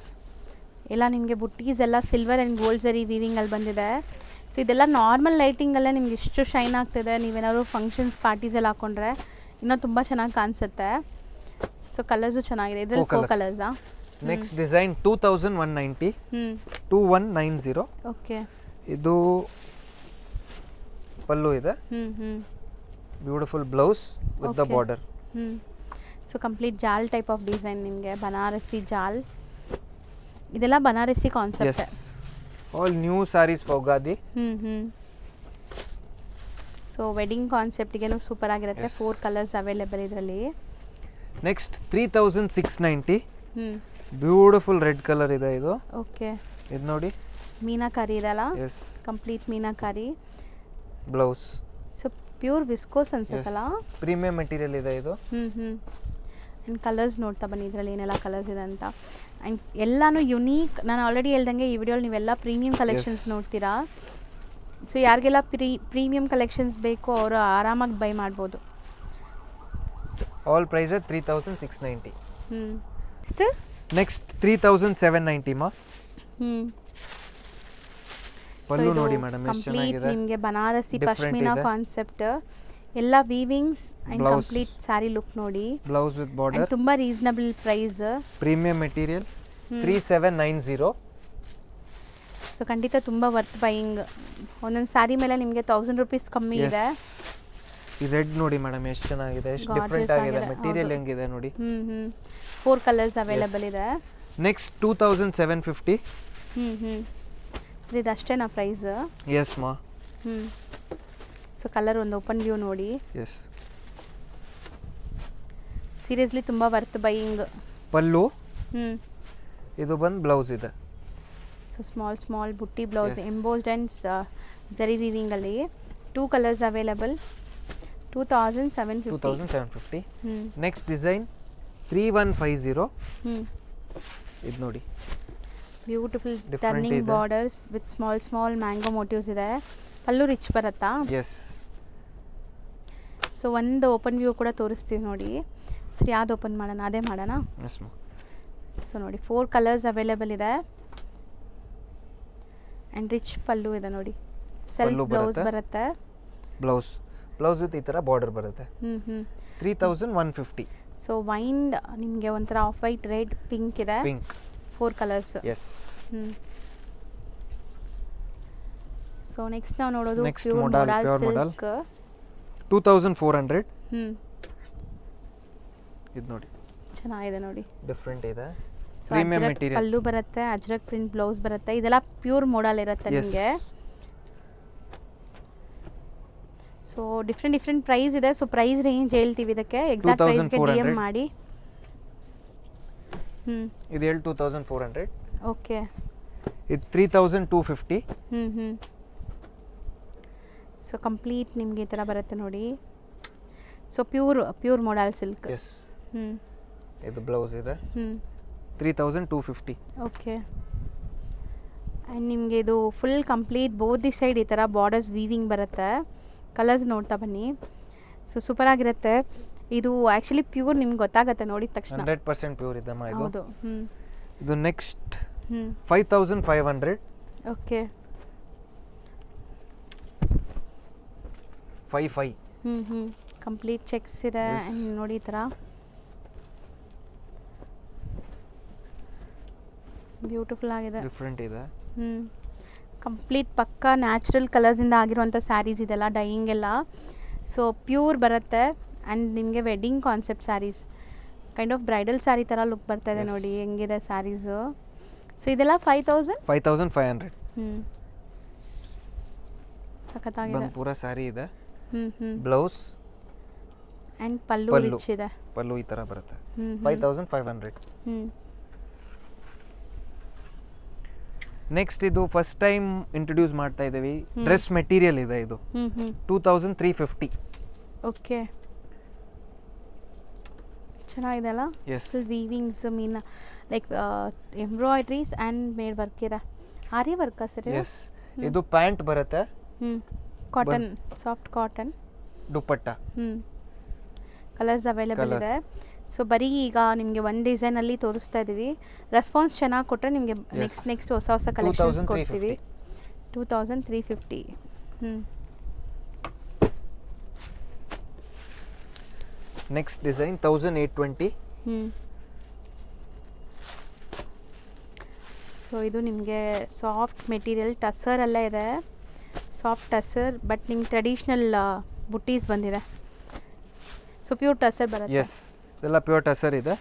ಎಲ್ಲ ನಿಮಗೆ ಬುಟ್ಟೀಸ್ ಎಲ್ಲ ಸಿಲ್ವರ್ ಆ್ಯಂಡ್ ಗೋಲ್ಡ್ ಜರಿ ವೀವಿಂಗಲ್ಲಿ ಬಂದಿದೆ. ಸೊ ಇದೆಲ್ಲ ನಾರ್ಮಲ್ ಲೈಟಿಂಗಲ್ಲೇ ನಿಮ್ಗೆ ಇಷ್ಟು ಶೈನ್ ಆಗ್ತಿದೆ. ನೀವೇನಾದ್ರು ಫಂಕ್ಷನ್ಸ್ ಪಾರ್ಟೀಸಲ್ಲಿ ಹಾಕ್ಕೊಂಡ್ರೆ ಇನ್ನೂ ತುಂಬ ಚೆನ್ನಾಗಿ ಕಾಣಿಸುತ್ತೆ. ಸೊ ಕಲರ್ಸು ಚೆನ್ನಾಗಿದೆ. ಇದರಲ್ಲಿ 4 ಕಲರ್ಸಾ? Next design 2190. 2190. ಓಕೆ. ಇದು ಪಲ್ಲು ಇದೆ. Beautiful blouse with the border. So complete ಜಾಲ್ ಟೈಪ್ ಆಫ್ ಡಿಸೈನ್ ನಿಮಗೆ, ಬನಾರಸಿ ಜಾಲ್. ಇದೆಲ್ಲ Banarasi concept. Yes, all new sarees for Ugadi. So wedding ಕಾನ್ಸೆಪ್ಟಿಗೆನೂ ಸೂಪರ್ ಆಗಿರುತ್ತೆ. 4 ಕಲರ್ಸ್ ಅವೈಲೇಬಲ್ ಇದರಲ್ಲಿ. ನೆಕ್ಸ್ಟ್ 3690. ಬ್ಯೂಟಿಫುಲ್ ರೆಡ್ ಕಲರ್ ಇದೆ ಇದು. ಓಕೆ. ಇದು ನೋಡಿ, ಮೀನಾಕಾರಿ ಇದೆಲ್ಲ. Yes, complete meenakari. Blouse so pure viscose ಅನ್ಸುತ್ತಲ್ಲ. ಪ್ರೀಮಿಯಂ ಮೆಟೀರಿಯಲ್ ಇದೆ ಇದು. ಆ್ಯಂಡ್ ಕಲರ್ಸ್ ನೋಡ್ತಾ ಬನ್ನಿ ಇದರಲ್ಲಿ ಏನೆಲ್ಲ ಕಲರ್ಸ್ ಇದೆ ಅಂತ. ಆ್ಯಂಡ್ ಎಲ್ಲನೂ ಯುನೀಕ್. ನಾನು ಆಲ್ರೆಡಿ ಹೇಳ್ದಂಗೆ ಈ ವಿಡಿಯೋಲಿ ನೀವೆಲ್ಲ ಪ್ರೀಮಿಯಂ ಕಲೆಕ್ಷನ್ಸ್ ನೋಡ್ತೀರಾ. ಸೊ ಯಾರಿಗೆಲ್ಲ ಪ್ರೀಮಿಯಂ ಕಲೆಕ್ಷನ್ಸ್ ಬೇಕೋ ಅವರು ಆರಾಮಾಗಿ ಬೈ ಮಾಡ್ಬೋದು. All price 3690. ಎಷ್ಟು? ನೆಕ್ಸ್ಟ್ 3790 ಮಾ. ಪಲ್ಲು ನೋಡಿ ಮೇಡಮ್ ಎಷ್ಟು ಚೆನ್ನಾಗಿದೆ. ನಿಮಗೆ ಬನಾರಸಿ ಪಶ್ಮಿನಾ ಕಾನ್ಸೆಪ್ಟ್ ಎಲ್ಲ weavings and complete saree look ನೋಡಿ. Blouse with border. ತುಂಬಾ reasonable price. Premium material 3790. So ಖಂಡಿತ ತುಂಬಾ ವರ್ತ್ ಬೈಯಿಂಗ್. ಒಂದೊಂದು ಸ್ಯಾರಿ ಮೇಲೆ ನಿಮಗೆ 1000 ರೂಪೀಸ್ ಕಮ್ಮಿ ಇದೆ. ಈ ರೆಡ್ ನೋಡಿ ಮೇಡಮ್ ಎಷ್ಟು ಚೆನ್ನಾಗಿದೆ, ಎಷ್ಟು ಡಿಫರೆಂಟ್ ಆಗಿದೆ. ಮೆಟೀರಿಯಲ್ ಹೆಂಗಿದೆ ನೋಡಿ. 4 ಕಲರ್ಸ್ ಅವೈಲೇಬಲ್ ಇದೆ. ನೆಕ್ಸ್ಟ್ 2750. ಇದಷ್ಟೇನಾ ಪ್ರೈಸ್? ಎಸ್ ಮಾ. ಸೊ ಕಲರ್ ಒಂದು ಓಪನ್ ವ್ಯೂ ನೋಡಿ. ಎಸ್, ಸೀರಿಯಸ್ಲಿ ತುಂಬ ವರ್ತ್ ಬೈಯಿಂಗ್. ಪಲ್ಲು. ಇದು ಬಂದು ಬ್ಲೌಸ್ ಇದೆ. ಸೊ ಸ್ಮಾಲ್ ಬುಟ್ಟಿ ಬ್ಲೌಸ್ ಎಂಬೋಸ್ಡ್ ಆ್ಯಂಡ್ ಜರಿ ವೀವಿಂಗಲ್ಲಿ. 2 ಕಲರ್ಸ್ ಅವೈಲೇಬಲ್. 2750. Next design 3150. ಇದು ನೋಡಿ, beautiful turning borders with small mango motives ಇದೆ. ಪಲ್ಲು ರಿಚ್ ಬರುತ್ತಾ? ಎಸ್. ಸೊ ಒಂದು ಓಪನ್ ವ್ಯೂ ಕೂಡ ತೋರಿಸ್ತೀವಿ ನೋಡಿ. ಸರಿ, ಯಾವ್ದು ಓಪನ್ ಮಾಡೋಣ? ಅದೇ ಮಾಡೋಣ. ಎಸ್ ಮಾ. ಸೊ ನೋಡಿ 4 ಕಲರ್ಸ್ ಅವೈಲೇಬಲ್ ಇದೆ. ಆ್ಯಂಡ್ ರಿಚ್ ಪಲ್ಲು ಇದೆ ನೋಡಿ. ಸೆಲ್ಫ್ ಬ್ಲೌಸ್ ಬರುತ್ತೆ. ಬ್ಲೌಸ್ ವಿತ್ ಈ ಥರ ಬಾರ್ಡರ್ ಬರುತ್ತೆ. 3150. ಸೊ ವೈಂಡ್ ನಿಮಗೆ ಒಂಥರ ಆಫ್ ವೈಟ್, ರೆಡ್, ಪಿಂಕ್ ಇದೆ. 4 ಕಲರ್ಸ್. ಎಸ್. ಸೊ ನೆಕ್ಸ್ಟ್ ನಾವು ನೋಡೋದು ನೆಕ್ಸ್ಟ್ ಮಾಡೆಲ್ ಪ್ಯೂರ್ ಮಾಡೆಲ್ 2400. ಇದು ನೋಡಿ, ಚೆನ್ನಾಗಿದೆ ನೋಡಿ, ಡಿಫರೆಂಟ್ ಇದೆ. ಸೊ ಅಜ್ರಕ್ ಪಲ್ಲು ಬರುತ್ತೆ, ಅಜ್ರಕ್ ಪ್ರಿಂಟ್ ಬ್ಲೌಸ್ ಬರುತ್ತೆ. ಇದೆಲ್ಲ ಪ್ಯೂರ್ ಮಾಡೆಲ್ ಇರುತ್ತೆ ನಿಮಗೆ. ಸೊ ಡಿಫ್ರೆಂಟ್ ಪ್ರೈಸ್ ಇದೆ. ಸೊ ಪ್ರೈಸ್ ರೇಂಜ್ ಹೇಳ್ತೀವಿ ಇದಕ್ಕೆ. ಎಕ್ಸಾಕ್ಟ್ ಪ್ರೈಸ್ಗೆ DM ಮಾಡಿ. ಇದು 2400. ಓಕೆ. ಇದು 3250. ಸೊ ಕಂಪ್ಲೀಟ್ ನಿಮಗೆ ಈ ಥರ ಬರುತ್ತೆ ನೋಡಿ. So pure modal silk. Yes. ಇದು ಬ್ಲೌಸ್ ಇದೆ. 3250. ಓಕೆ. ಆ್ಯಂಡ್ ನಿಮಗೆ ಇದು full complete both the side ಈ ಥರ ಬಾರ್ಡರ್ಸ್ ವೀವಿಂಗ್ ಬರುತ್ತೆ. ಕಲರ್ಸ್ ನೋಡ್ತಾ ಬನ್ನಿ. ಸೊ ಸೂಪರ್ ಆಗಿರುತ್ತೆ. ಇದು ಆ್ಯಕ್ಚುಲಿ ಪ್ಯೂರ್ ನಿಮ್ಗೆ ಗೊತ್ತಾಗುತ್ತೆ ನೋಡಿದ ತಕ್ಷಣ. 100% ಪ್ಯೂರ್ ಇದೆ ಮಾ ಇದು. ಹೌದು. ಇದು ನೆಕ್ಸ್ಟ್ 5500. ಓಕೆ. 55. ಕಂಪ್ಲೀಟ್ ಚೆಕ್ಸ್ ಇದೆ. ನೋಡಿ ಈ ಥರ ಬ್ಯೂಟಿಫುಲ್ ಆಗಿದೆ, ಡಿಫರೆಂಟ್ ಇದೆ. ಕಂಪ್ಲೀಟ್ ಪಕ್ಕಾ ನ್ಯಾಚುರಲ್ ಕಲರ್ಸಿಂದ ಆಗಿರುವಂಥ ಸ್ಯಾರೀಸ್ ಇದೆಲ್ಲ, ಡೈಯಿಂಗ್ ಎಲ್ಲ. ಸೊ ಪ್ಯೂರ್ ಬರುತ್ತೆ. ಆ್ಯಂಡ್ ನಿಮಗೆ wedding concept sarees, kind of bridal saree ಥರ ಲುಕ್ ಬರ್ತಾ ಇದೆ ನೋಡಿ ಹೆಂಗಿದೆ ಸ್ಯಾರೀಸು. ಸೊ ಇದೆಲ್ಲ 5500. ಸಖತ್ತಾಗಿದೆ. ಪೂರಾ ಸ್ಯಾರಿ ಇದೆ. ಬ್ಲೌಸ್ ಆ್ಯಂಡ್ ಪಲ್ಲು ರಿಚ್ ಇದೆ. ಪಲ್ಲು ಈ ಥರ ಬರುತ್ತೆ. ಹ್ಞೂ 5500. ಹ್ಞೂ ನೆಕ್ಸ್ಟ್ ಇದು ಫಸ್ಟ್ ಟೈಮ್ ಇಂಟ್ರೊಡ್ಯೂಸ್ ಮಾಡ್ತಾ ಇದ್ದೀವಿ. ಡ್ರೆಸ್ ಮೆಟೀರಿಯಲ್ ಇದೆ ಇದು. 2350. ಓಕೆ, ಚೆನ್ನಾಗಿದೆ ಅಲ್ಲ. Yes weavings mean like embroideries and made work ಇದೆ. ಆರಿ ವರ್ಕಾ ಸರ್? ಎಸ್, ಇದು ಪ್ಯಾಂಟ್ ಬರುತ್ತೆ. Cotton, soft cotton. Dupatta. Colours available ಇದೆ. ಸೊ ಬರೀ ಈಗ ನಿಮಗೆ ಒಂದು ಡಿಸೈನಲ್ಲಿ ತೋರಿಸ್ತಾ ಇದ್ದೀವಿ. ರೆಸ್ಪಾನ್ಸ್ ಚೆನ್ನಾಗಿ ಕೊಟ್ಟರೆ ನಿಮಗೆ ನೆಕ್ಸ್ಟ್ ಹೊಸ ಹೊಸ ಕಲೆಕ್ಷನ್ಸ್ ಕೊಡ್ತೀವಿ. 2350. Next design 1820. ಸೊ ಇದು ನಿಮಗೆ ಸಾಫ್ಟ್ ಮೆಟೀರಿಯಲ್, ಟಸರ್ ಎಲ್ಲ ಇದೆ. ಸಾಫ್ಟ್ ಟಸರ್, ಬಟ್ ನಿಮ್ಗೆ ಟ್ರೆಡಿಷ್ನಲ್ ಬುಟ್ಟೀಸ್ ಬಂದಿದೆ. ಸೊ ಪ್ಯೂರ್ ಟಸರ್ ಬರುತ್ತೆ. ಎಸ್, ಇದೆಲ್ಲ ಪ್ಯೂರ್ ಟಸರ್ ಇದೆ.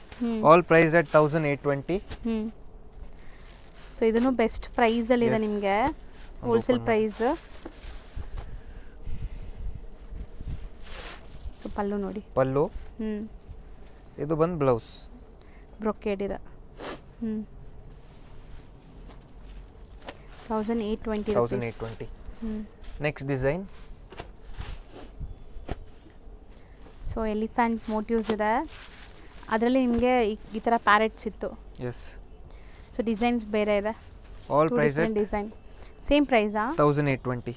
All price at 1820. ಸೊ ಇದನ್ನು ಬೆಸ್ಟ್ ಪ್ರೈಸಲ್ಲಿದೆ ನಿಮಗೆ, ಹೋಲ್ಸೇಲ್ ಪ್ರೈಸ್. ಸೊ ಪಲ್ಲು ನೋಡಿ, ಪಲ್ಲು. ಇದು ಬಂದು ಬ್ಲೌಸ್. ಬ್ರೊಕೇಡ್ ಇದೆ. 1820. Next design. So elephant motives ಇದೆ. ಅದರಲ್ಲಿ ನಿಮಗೆ ಈ ಥರ ಪ್ಯಾರೆಟ್ಸ್ ಇತ್ತು. ಎಸ್. ಸೊ ಡಿಸೈನ್ಸ್ ಬೇರೆ ಇದೆ. All price at design same ಪ್ರೈಸಾ? 1820.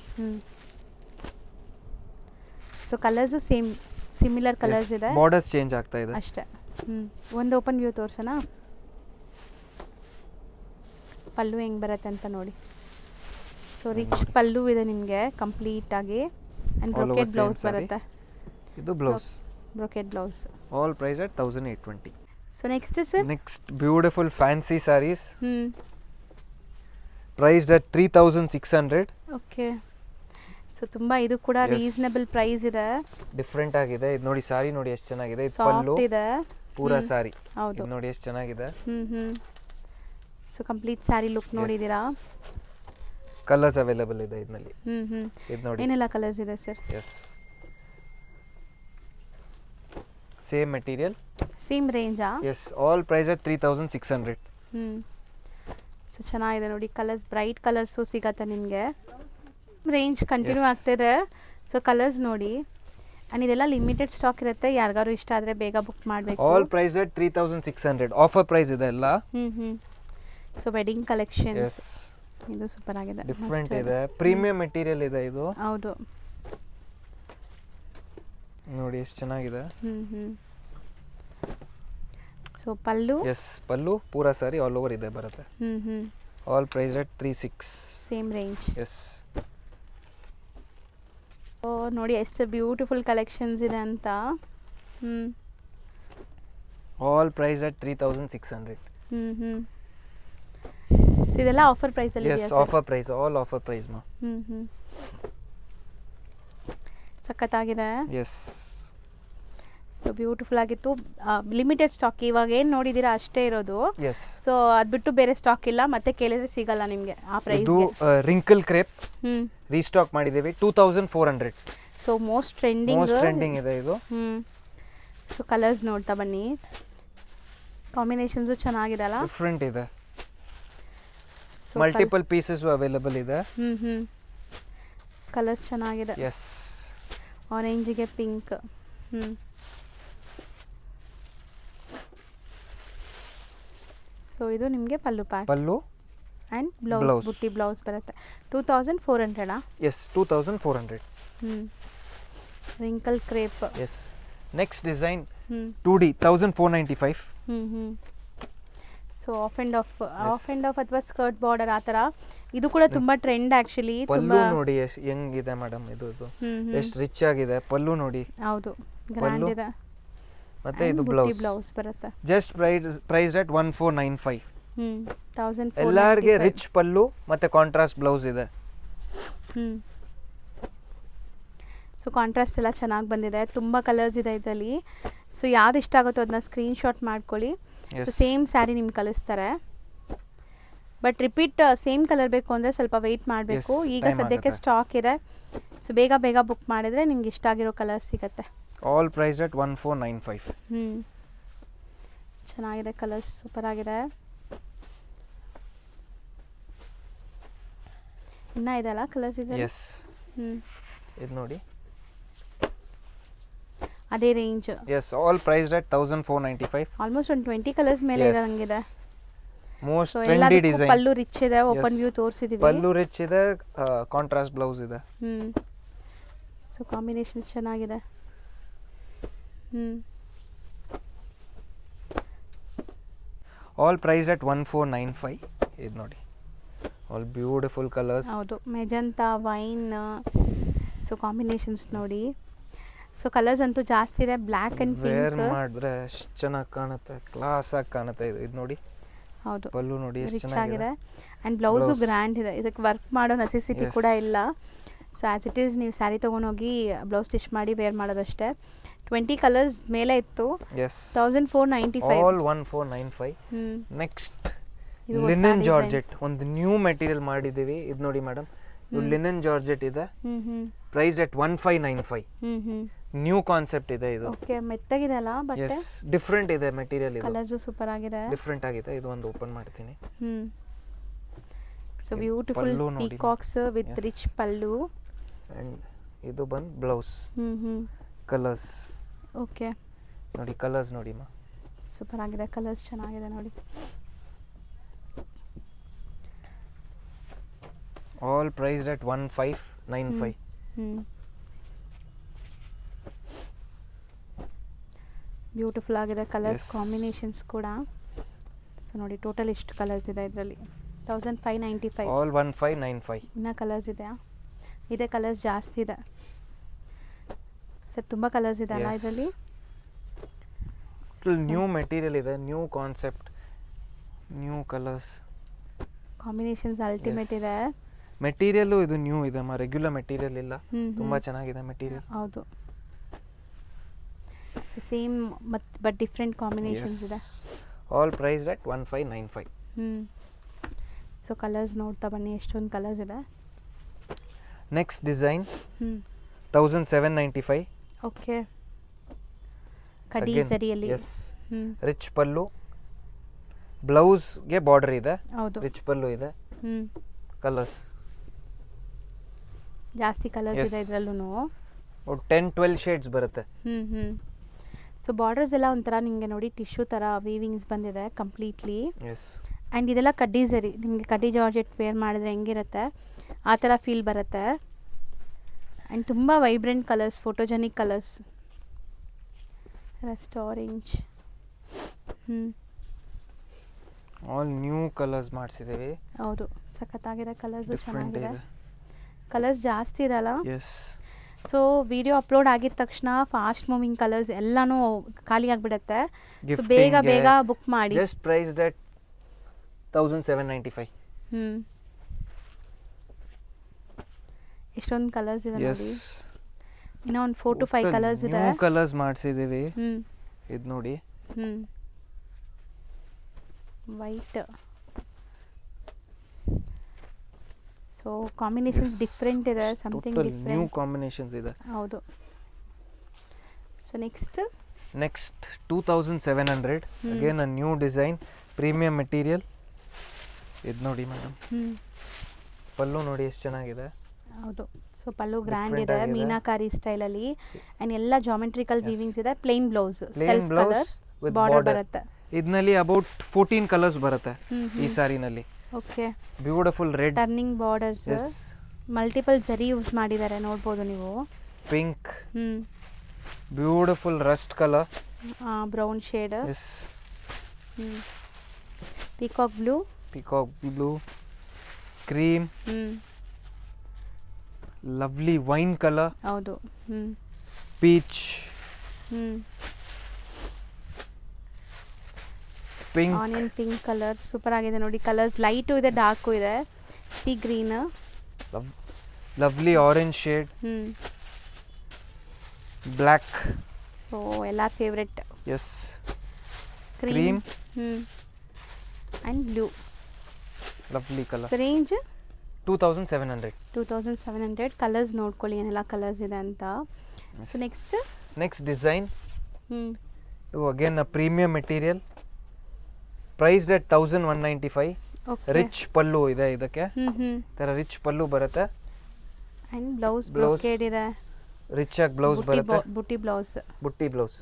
So colours same, similar colours ಇದೆ. ಬಾರ್ಡರ್ಸ್ ಚೇಂಜ್ ಆಗ್ತಾ ಇದೆ ಅಷ್ಟೇ. ಒಂದು ಓಪನ್ ವ್ಯೂ ತೋರ್ಸೋಣ. ಪಲ್ಲು ಹೆಂಗೆ ಬರುತ್ತೆ ಅಂತ ನೋಡಿ. ಸೊ ರಿಚ್ ಪಲ್ಲು ಇದೆ ನಿಮಗೆ ಕಂಪ್ಲೀಟ್ ಆಗಿ. ಆ್ಯಂಡ್ ಬ್ರೊಕೆಟ್ ಬ್ಲೌಸ್ ಬರುತ್ತೆ. ಇದು blouse, brocade blouse. All price at 1820. So next sir, next beautiful fancy sarees. Priced at 3600. Okay. So ತುಂಬ ಇದು ಕೂಡ ರೀಸನಬಲ್ ಪ್ರೈಸ್ ಇದೆ. ಡಿಫ್ರೆಂಟ್ ಆಗಿದೆ. ಇದು ನೋಡಿ, ಸಾರಿ ನೋಡಿ ಎಷ್ಟು ಚೆನ್ನಾಗಿದೆ. ಇದು ಪಲ್ಲು ಇದೆ, ಪೂರಾ ಸಾರಿ. ಹೌದು. ಇದು ನೋಡಿ ಎಷ್ಟು ಚೆನ್ನಾಗಿದೆ. ಸೊ ಕಂಪ್ಲೀಟ್ ಸ್ಯಾರಿ ಲುಕ್ ನೋಡಿದ್ದೀರಾ. ಕಲರ್ಸ್ ಅವೈಲೇಬಲ್ ಇದೆ ಇದರಲ್ಲಿ. ಇದು ನೋಡಿ, ಏನೆಲ್ಲ ಕಲರ್ಸ್ ಇದೆ sir? Yes, same material, same ರೇಂಜಾ? Yes. All price at 3600. So ಚೆನ್ನಾಗಿದೆ ನೋಡಿ, ಕಲರ್ಸ್ ಬ್ರೈಟ್ ಕಲರ್ಸು ಸಿಗತ್ತೆ ನಿಮಗೆ. ರೇಂಜ್ ಕಂಟಿನ್ಯೂ ಆಗ್ತಿದೆ. ಸೊ ಕಲರ್ಸ್ ನೋಡಿ. ಆ್ಯಂಡ್ ಇದೆಲ್ಲ ಲಿಮಿಟೆಡ್ ಸ್ಟಾಕ್ ಇರುತ್ತೆ. ಯಾರಿಗಾರು ಇಷ್ಟ ಆದರೆ ಬೇಗ ಬುಕ್ ಮಾಡಬೇಕು. All price at 3600. Offer price ಇದೆ ಎಲ್ಲ. So wedding collection. ಎಸ್, ಇದು ಸೂಪರ್ ಆಗಿದೆ, ಡಿಫ್ರೆಂಟ್ ಇದೆ. ಪ್ರೀಮಿಯಂ ಮೆಟೀರಿಯಲ್ ಇದೆ ಇದು. ಹೌದು ನೋಡಿ ಎಷ್ಟು ಚೆನ್ನಾಗಿದೆ. ಸೊ ಪಲ್ಲು. ಎಸ್, ಪಲ್ಲು ಪೂರಾ ಸಾರಿ ಆಲ್ ಓವರ್ ಇದೆ ಬರುತ್ತೆ. All price at 36. Same range. Yes. Oh ನೋಡಿ ಎಷ್ಟು ಬ್ಯೂಟಿಫುಲ್ ಕಲೆಕ್ಷನ್ಸ್ ಇದೆ ಅಂತ. All price at 3600. ಸೊ ಇದೆಲ್ಲ ಆಫರ್ ಪ್ರೈಸಲ್ಲಿ yes, offer price, all offer price ಮಾ. ಸಖತ್ತಾಗಿದೆ. ಎಸ್. ಸೊ ಬ್ಯೂಟಿಫುಲ್ ಆಗಿತ್ತು. ಲಿಮಿಟೆಡ್ ಸ್ಟಾಕ್ ಇವಾಗ ಏನು ನೋಡಿದ್ದೀರಾ ಅಷ್ಟೇ ಇರೋದು. ಎಸ್. ಸೊ ಅದು ಬಿಟ್ಟು ಬೇರೆ ಸ್ಟಾಕ್ ಇಲ್ಲ, ಮತ್ತೆ ಕೇಳಿದ್ರೆ ಸಿಗಲ್ಲ ನಿಮಗೆ ಆ ಪ್ರೈಸ್. ಇದು ರಿಂಕಲ್ ಕ್ರೇಪ್ ರೀಸ್ಟಾಕ್ ಮಾಡಿದ್ದೀವಿ. 2400. ಸೊ ಮೋಸ್ಟ್ ಟ್ರೆಂಡಿಂಗ್ ಇದೆ ಇದು. ಸೊ ಕಲರ್ಸ್ ನೋಡ್ತಾ ಬನ್ನಿ. ಕಾಂಬಿನೇಷನ್ಸು ಚೆನ್ನಾಗಿದೆ ಅಲ್ಲ, ಡಿಫ್ರೆಂಟ್ ಇದೆ. ಮಲ್ಟಿಪಲ್ ಪೀಸಸ್ ಅವೈಲೇಬಲ್ ಇದೆ. ಕಲರ್ಸ್ ಚೆನ್ನಾಗಿದೆ. ಎಸ್. ಆರೆಂಜಿಗೆ ಪಿಂಕ್. ಸೊ ಇದು ನಿಮಗೆ pallu pack, pallu and blouse, ಬುಟ್ಟಿ ಬ್ಲೌಸ್ ಬರುತ್ತೆ. 2400. Yes, 2400. Wrinkle crepe. Yes. Next design 2D 1495. So off and off ಅಥವಾ ಸ್ಕರ್ಟ್ ಬಾರ್ಡರ್ ಆ ಥರ. ಇದು ಕೂಡ ತುಂಬ ಟ್ರೆಂಡ್ ಆ್ಯಕ್ಚುಲಿ. ಪಲ್ಲು ನೋಡಿ ಎಷ್ಟು ಹೆಂಗಿದೆ ಮೇಡಮ್, ಇದು ಎಷ್ಟು ರಿಚ್ ಆಗಿದೆ. ಪಲ್ಲು ನೋಡಿ. ಹೌದು, ಗ್ರ್ಯಾಂಡ್ ಇದೆ. ಮತ್ತೆ ಇದು ಬ್ಲೌಸ್ ಬರುತ್ತೆ. Just price at 1495. 1495. ಎಲ್ಲರಿಗೆ ರಿಚ್ ಪಲ್ಲು ಮತ್ತೆ ಕಾಂಟ್ರಾಸ್ಟ್ ಬ್ಲೌಸ್ ಇದೆ. ಸೊ ಕಾಂಟ್ರಾಸ್ಟ್ ಎಲ್ಲ ಚೆನ್ನಾಗಿ ಬಂದಿದೆ. ತುಂಬ ಕಲರ್ಸ್ ಇದೆ ಇದರಲ್ಲಿ. ಸೊ ಯಾವ್ದು ಇಷ್ಟ ಆಗುತ್ತೋ ಅದನ್ನ ಸ್ಕ್ರೀನ್ಶಾಟ್ ಮಾಡ್ಕೊಳ್ಳಿ. ಸೊ ಸೇಮ್ ಸ್ಯಾರಿ ನಿಮ್ಗೆ ಕಳಿಸ್ತಾರೆ. ಬಟ್ ರಿಪೀಟ್ ಸೇಮ್ ಕಲರ್ ಬೇಕು ಅಂದರೆ ಸ್ವಲ್ಪ ವೆಯ್ಟ್ ಮಾಡಬೇಕು. ಈಗ ಸದ್ಯಕ್ಕೆ ಸ್ಟಾಕ್ ಇದೆ. ಸೊ ಬೇಗ ಬುಕ್ ಮಾಡಿದರೆ ನಿಮ್ಗೆ ಇಷ್ಟ ಆಗಿರೋ ಕಲರ್ ಸಿಗುತ್ತೆ. All price at 1495. ಚೆನ್ನಾಗಿದೆ, ಕಲರ್ಸ್ ಸೂಪರ್ ಆಗಿದೆ. ಇನ್ನ ಇದೆಲ್ಲ ಕಲರ್ಸ್ ಇದೆ. ಎಸ್, ಇದು ನೋಡಿ, ಅದೇ range. Yes, all price at 1495. Almost ಒಂದು 20 ಕಲರ್ಸ್ ಮೇಲೆ ಇದೆ ಹಂಗಿದೆ. Most trendy design. Pallu rich ಇದೆ, ಓಪನ್ ವ್ಯೂ ತೋರಿಸಿದೀವಿ. ಪಲ್ಲು ರಿಚ್ ಇದೆ, ಕಾಂಟ್ರಾಸ್ಟ್ ಬ್ಲೌಸ್ ಇದೆ. ಸೊ ಕಾಂಬಿನೇಷನ್ ಚೆನ್ನಾಗಿದೆ. All price at 1495. ಇದು ನೋಡಿ, ಆಲ್ ಬ್ಯೂಟಿಫುಲ್ ಕಲರ್ಸ್. ಹೌದು, ಮೆಜಂತಾ, ವೈನ್. ಸೊ ಕಾಂಬಿನೇಷನ್ಸ್ ನೋಡಿ. ಸೊ ಕಲರ್ಸ್ ಅಂತೂ ಜಾಸ್ತಿ ಇದೆ. ಬ್ಲ್ಯಾಕ್ ಅಂಡ್ ವೇರ್ ಪಿಂಕ್ ಮಾಡಿದ್ರೆ ಎಷ್ಟು ಚೆನ್ನಾಗಿ ಕಾಣುತ್ತೆ, ಕ್ಲಾಸ್ ಆಗಿ ಕಾಣುತ್ತೆ. ಇದು ನೋಡಿ, ಹೌದು, ಪಲ್ಲು ನೋಡಿ ಎಷ್ಟು ರಿಚ್ ಚೆನ್ನಾಗಿದೆ. ಆಗಿದೆ. ಆ್ಯಂಡ್ ಬ್ಲೌಸು ಗ್ರ್ಯಾಂಡ್ ಇದೆ. ಇದಕ್ಕೆ ವರ್ಕ್ ಮಾಡೋ ನೆಸೆಸಿಟಿ ಕೂಡ ಇಲ್ಲ. ಸೊ ಆ್ಯಸ್ ಇಟ್ ಈಸ್ ನೀವು ಸ್ಯಾರಿ ತೊಗೊಂಡೋಗಿ ಬ್ಲೌಸ್ ಸ್ಟಿಚ್ ಮಾಡಿ ವೇರ್ ಮಾಡೋದಷ್ಟೇ. 20 ಕಲರ್ಸ್ ಮೇಲೆ ಇತ್ತು. Yes, 1495. All 1495. Next linen georgette, ಒಂದು ನ್ಯೂ ಮೆಟೀರಿಯಲ್ ಮಾಡಿದ್ದೀವಿ. ಇದು ನೋಡಿ ಮೇಡಮ್, ಇದು ಲಿನನ್ ಜಾರ್ಜೆಟ್ ಇದೆ. Price at 1595. ನ್ಯೂ ಕಾನ್ಸೆಪ್ಟ್ ಇದೆ ಇದು. ಓಕೆ, ಮೆತ್ತಗಿದೆ ಅಲ್ಲ ಬಟ್ಟೆ. ಎಸ್, ಡಿಫ್ರೆಂಟ್ ಇದೆ ಮೆಟೀರಿಯಲ್. ಇದು ಕಲರ್ಸ್ ಸೂಪರ್ ಆಗಿದೆ, ಡಿಫ್ರೆಂಟ್ ಆಗಿದೆ. ಇದು ಒಂದು ಓಪನ್ ಮಾಡ್ತೀನಿ. So beautiful peacocks with rich pallu. And ಇದು ಬಂದು ಬ್ಲೌಸ್. ಕಲರ್ಸ್ ಓಕೆ, ನೋಡಿ, ಕಲರ್ಸ್ ನೋಡಿ ಮಾ, ಸೂಪರ್ ಆಗಿದೆ. ಕಲರ್ಸ್ ಚೆನ್ನಾಗಿದೆ ನೋಡಿ. All priced at 1595. ಬ್ಯೂಟಿಫುಲ್ ಆಗಿದೆ ಕಲರ್ಸ್ ಕಾಂಬಿನೇಷನ್ಸ್ ಕೂಡ. ಸೊ ನೋಡಿ, ಟೋಟಲ್ ಎಷ್ಟು ಕಲರ್ಸ್ ಇದೆ ಇದರಲ್ಲಿ. 1595. ಆಲ್ 1595. ಇನ್ನೂ ಕಲರ್ಸ್ ಇದೆಯಾ? ಇದೇ ಕಲರ್ಸ್ ಜಾಸ್ತಿ ಇದೆ ಸರ್, ತುಂಬ ಕಲರ್ಸ್ ಇದೆ ಅಲ್ಲ ಇದರಲ್ಲಿ. ನ್ಯೂ ಮೆಟೀರಿಯಲ್ ಇದೆ, new concept, new colours, combinations ultimate ಇದೆ. ಮೆಟೀರಿಯಲ್ ಇದು ನ್ಯೂ ಇದೆ, ರೆಗ್ಯುಲರ್ ಮೆಟೀರಿಯಲ್ ಇಲ್ಲ. ತುಂಬಾ ಚೆನ್ನಾಗಿದೆ ಮೆಟೀರಿಯಲ್. ಹೌದು, so same but different combinations ಇದೆ. All priced at 1595. So colours ನೋಡ್ತಾ ಬನ್ನಿ, ಎಷ್ಟೊಂದು ಕಲರ್ಸ್ ಇದೆ. Next design 1795. ಓಕೆ, ಕಡಿ ಸರಿಯಲ್ಲಿ. ಎಸ್, ರಿಚ್ ಪಲ್ಲು, ಬ್ಲೌಸ್ಗೆ ಬಾರ್ಡರ್ ಇದೆ. ಹೌದು, ರಿಚ್ ಪಲ್ಲು ಇದೆ. ಕಲರ್ಸ್ ಜಾಸ್ತಿ ಕಲರ್ಸ್ ಇದೆ ಇದರಲ್ಲೂ. 10-12 ಶೇಡ್ಸ್ ಬರುತ್ತೆ. ಸೊ ಬಾರ್ಡರ್ಸ್ ಎಲ್ಲ ಒಂಥರ ನಿಮಗೆ ನೋಡಿ ಟಿಶ್ಯೂ ಥರ ವೀವಿಂಗ್ಸ್ ಬಂದಿದೆ ಕಂಪ್ಲೀಟ್ಲಿ. ಎಸ್, ಆ್ಯಂಡ್ ಇದೆಲ್ಲ ಕಡ್ಡಿ ಸರಿ, ನಿಮಗೆ ಕಡ್ಡಿ ಜಾರ್ಜೆಟ್ ವೇರ್ ಮಾಡಿದ್ರೆ ಹೆಂಗಿರುತ್ತೆ ಆ ಥರ ಫೀಲ್ ಬರುತ್ತೆ. ಆ್ಯಂಡ್ ತುಂಬ vibrant colours, photogenic colours. Rust orange. All new colours ಮಾಡಿಸಿದ್ದೀವಿ. ಹೌದು, ಸಖತ್ತಾಗಿದೆ. ಕಲರ್ಸು ಡಿಫ್ರೆಂಟ್ ಚೆನ್ನಾಗಿದೆ. ಇದೆ. ಕಲರ್ಸ್ ಜಾಸ್ತಿ ಇದೆಲ್ಲ. ಎಸ್, ಸೊ ವಿಡಿಯೋ ಅಪ್ಲೋಡ್ ಆಗಿದ ತಕ್ಷಣ ಫಾಸ್ಟ್ ಮೂವಿಂಗ್ ಕಲರ್ಸ್ ಎಲ್ಲನೂ ಖಾಲಿ ಆಗಿಬಿಡುತ್ತೆ. ಸೊ ಬೇಗ ಬೇಗ ಬುಕ್ ಮಾಡಿ. Just priced at 1795. ಎಷ್ಟೊಂದು ಕಲರ್ಸ್ ಇದೆ ಎಸ್, ನೋಡಿ. ಇನ್ನೂ ಒಂದು 4 to 5 ಕಲರ್ಸ್ ಇದೆ. ನ್ಯೂ ಕಲರ್ಸ್ ಮಾಡಿಸಿದ್ದೀವಿ. ಇದು ನೋಡಿ, ವೈಟ್. ಸೊ ಕಾಂಬಿನೇಷನ್ಸ್ ಡಿಫ್ರೆಂಟ್ ಇದೆ, ಸಮಥಿಂಗ್ ನ್ಯೂ ಡಿಫ್ರೆಂಟ್. ಕಾಂಬಿನೇಷನ್ಸ್ ಇದೆ. ಹೌದು. So next 2700. Again a new design, premium material. ಇದು ನೋಡಿ ಮೇಡಮ್, ಪಲ್ಲು ನೋಡಿ ಎಷ್ಟು ಚೆನ್ನಾಗಿದೆ. ಹೌದು, ಸೊ ಪಲ್ಲು ಗ್ರ್ಯಾಂಡ್ ಇದೆ, ಮೀನಾಕಾರಿ ಸ್ಟೈಲಲ್ಲಿ. ಆ್ಯಂಡ್ ಎಲ್ಲ ಜಾಮೆಟ್ರಿಕಲ್ ವೀವಿಂಗ್ಸ್ ಇದೆ. Plain blouse, self colour border ಬರುತ್ತೆ. ಇದರಲ್ಲಿ ಅಬೌಟ್ 14 ಕಲರ್ಸ್ ಬರುತ್ತೆ ಈ ಸಾರಿನಲ್ಲಿ. Okay, beautiful red, turning borders, multiple zari use ಮಾಡಿದ್ದಾರೆ ನೋಡ್ಬೋದು ನೀವು. Pink, beautiful rust colour, brown shade. Yes, peacock blue, cream, lovely wine colour. ಹೌದು. Peach, pink, onion pink colour super ಆಗಿದೆ ನೋಡಿ. ಕಲರ್ಸ್ ಲೈಟು ಇದೆ, ಡಾರ್ಕು ಇದೆ. Sea green, lovely orange shade, black. So ಎಲ್ಲ favourite. Yes, cream and blue. Lovely colour. So range 2700. 2700. Colours ನೋಡ್ಕೊಳ್ಳಿ ಏನೆಲ್ಲ colours ಇದೆ ಅಂತ. ಸೊ ನೆಕ್ಸ್ಟ್ ನೆಕ್ಸ್ಟ್ ಡಿಸೈನ್, ಹ್ಞೂ ಇದು again premium material, priced at 1195. Okay rich pallu ಇದೆ ಇದಕ್ಕೆ, ಹ್ಞೂ ಥರ ರಿಚ್ ಪಲ್ಲು ಬರುತ್ತೆ, ಆ್ಯಂಡ್ ಬ್ಲೌಸ್ Blouse. ಬ್ರೊಕೇಡ್ ಇದೆ, ರಿಚ್ ಆಗಿ ಬ್ಲೌಸ್ ಬರುತ್ತೆ, ಬುಟ್ಟಿ ಬ್ಲೌಸ್, ಬುಟ್ಟಿ blouse.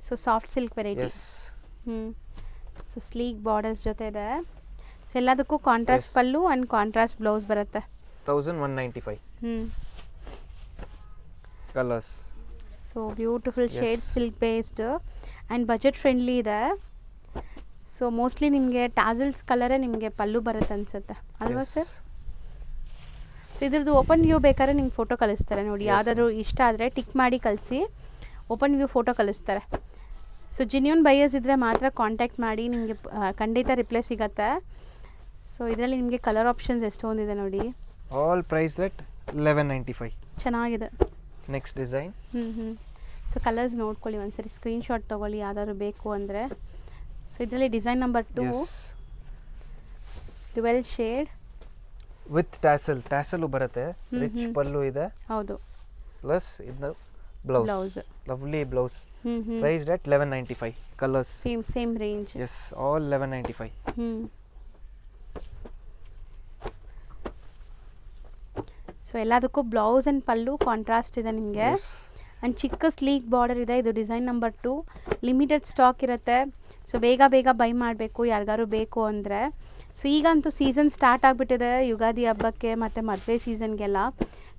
So soft silk variety. Yes, ಹ್ಞೂ ಸೊ ಸ್ಲೀಕ್ ಬಾರ್ಡರ್ಸ್ ಜೊತೆ ಇದೆ. ಸೊ ಎಲ್ಲದಕ್ಕೂ contrast Yes. Pallu and contrast blouse ಬರುತ್ತೆ. 1195. ಹ್ಞೂ colours, so beautiful Yes. Shade silk based and budget friendly ಇದೆ. ಸೊ ಮೋಸ್ಟ್ಲಿ ನಿಮಗೆ ಟ್ಯಾಸಲ್ಸ್ ಕಲರೇ ನಿಮಗೆ ಪಲ್ಲು ಬರುತ್ತೆ ಅನ್ಸುತ್ತೆ ಅಲ್ವಾ ಸರ್? ಸೊ ಇದ್ರದ್ದು ಓಪನ್ ವ್ಯೂ ಬೇಕಾದ್ರೆ ನಿಮ್ಗೆ ಫೋಟೋ ಕಳಿಸ್ತಾರೆ ನೋಡಿ. Yes, ಯಾವುದಾದ್ರು ಇಷ್ಟ ಆದರೆ ಟಿಕ್ ಮಾಡಿ ಕಳಿಸಿ, ಓಪನ್ ವ್ಯೂ ಫೋಟೋ ಕಳಿಸ್ತಾರೆ. ಸೊ ಜಿನ್ಯೂನ್ ಬೈಯರ್ಸ್ ಇದ್ದರೆ ಮಾತ್ರ ಕಾಂಟ್ಯಾಕ್ಟ್ ಮಾಡಿ, ನಿಮಗೆ ಖಂಡಿತ ರಿಪ್ಲೈ ಸಿಗತ್ತೆ. ಸೊ ಇದರಲ್ಲಿ ನಿಮಗೆ ಕಲರ್ ಆಪ್ಷನ್ಸ್ ಎಷ್ಟೊಂದಿದೆ ನೋಡಿ, ಆಲ್ ಪ್ರೈಸ್ಡ್ ಎಟ್ 1195. ಚೆನ್ನಾಗಿದೆ. ನೆಕ್ಸ್ಟ್ ಡಿಸೈನ್, ಹ್ಞೂ ಸೊ ಕಲರ್ಸ್ ನೋಡ್ಕೊಳ್ಳಿ ಒಂದ್ಸರಿ, ಸ್ಕ್ರೀನ್ಶಾಟ್ ತೊಗೊಳ್ಳಿ ಯಾವ್ದಾದ್ರು ಬೇಕು ಅಂದರೆ. ಸೊ ಇದರಲ್ಲಿ design number 2 yes, dual shade. With tassel ಬರುತ್ತೆ, ರಿಚ್ ಪಲ್ಲು ಇದೆ, ಹೌದು ಪ್ಲಸ್ ಇದು Blouse. ಬ್ಲೌಸ್, ಲವ್ಲಿ ಬ್ಲೌಸ್, ಹ್ಞೂ priced at 1195. Colours, same range. Yes, all 1195. ಹ್ಞೂ ಸೊ ಎಲ್ಲದಕ್ಕೂ ಬ್ಲೌಸ್ ಆ್ಯಂಡ್ ಪಲ್ಲು ಕಾಂಟ್ರಾಸ್ಟ್ ಇದೆ ನಿಮಗೆ. Yes. ಆ್ಯಂಡ್ ಚಿಕ್ಕ ಸ್ಲೀಕ್ ಬಾರ್ಡರ್ ಇದೆ. ಇದು ಡಿಸೈನ್ ನಂಬರ್ 2, ಲಿಮಿಟೆಡ್ ಸ್ಟಾಕ್ ಇರುತ್ತೆ. ಸೊ ಬೇಗ ಬೈ ಮಾಡಬೇಕು ಯಾರಿಗಾರು ಬೇಕು ಅಂದರೆ. ಸೊ ಈಗಂತೂ ಸೀಸನ್ ಸ್ಟಾರ್ಟ್ ಆಗಿಬಿಟ್ಟಿದೆ ಯುಗಾದಿ ಹಬ್ಬಕ್ಕೆ ಮತ್ತು ಮದುವೆ ಸೀಸನ್ಗೆಲ್ಲ.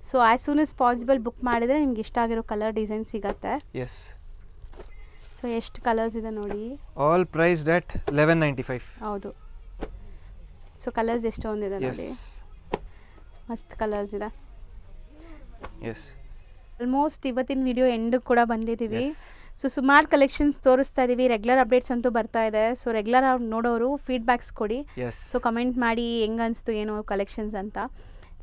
So as soon as possible book ಮಾಡಿದರೆ ನಿಮ್ಗೆ ಇಷ್ಟ ಆಗಿರೋ ಕಲರ್ ಡಿಸೈನ್ ಸಿಗತ್ತೆ. ಎಸ್, ಸೊ ಎಷ್ಟು ಕಲರ್ಸ್ ಇದೆ ನೋಡಿ. All priced at 1195. ಹೌದು. ಸೊ ಕಲರ್ಸ್ ಎಷ್ಟೊಂದಿದೆ ಎಸ್, ನೋಡಿ, ಮಸ್ತ್ ಕಲರ್ಸ್ ಇದೆ. ಎಸ್, ಆಲ್ಮೋಸ್ಟ್ ಇವತ್ತಿನ ವಿಡಿಯೋ ಎಂಡ್ ಕೂಡ ಬಂದಿದ್ದೀವಿ. Yes. ಸೊ ಸುಮಾರು ಕಲೆಕ್ಷನ್ಸ್ ತೋರಿಸ್ತಾ ಇದ್ದೀವಿ, ರೆಗ್ಯುಲರ್ ಅಪ್ಡೇಟ್ಸ್ ಅಂತೂ ಬರ್ತಾ ಇದೆ. ಸೊ ರೆಗ್ಯುಲರ್ ನೋಡೋರು ಫೀಡ್ಬ್ಯಾಕ್ಸ್ ಕೊಡಿ. ಎಸ್. ಸೊ ಕಮೆಂಟ್ ಮಾಡಿ ಹೆಂಗೆ ಅನಿಸ್ತು ಏನು ಕಲೆಕ್ಷನ್ಸ್ ಅಂತ.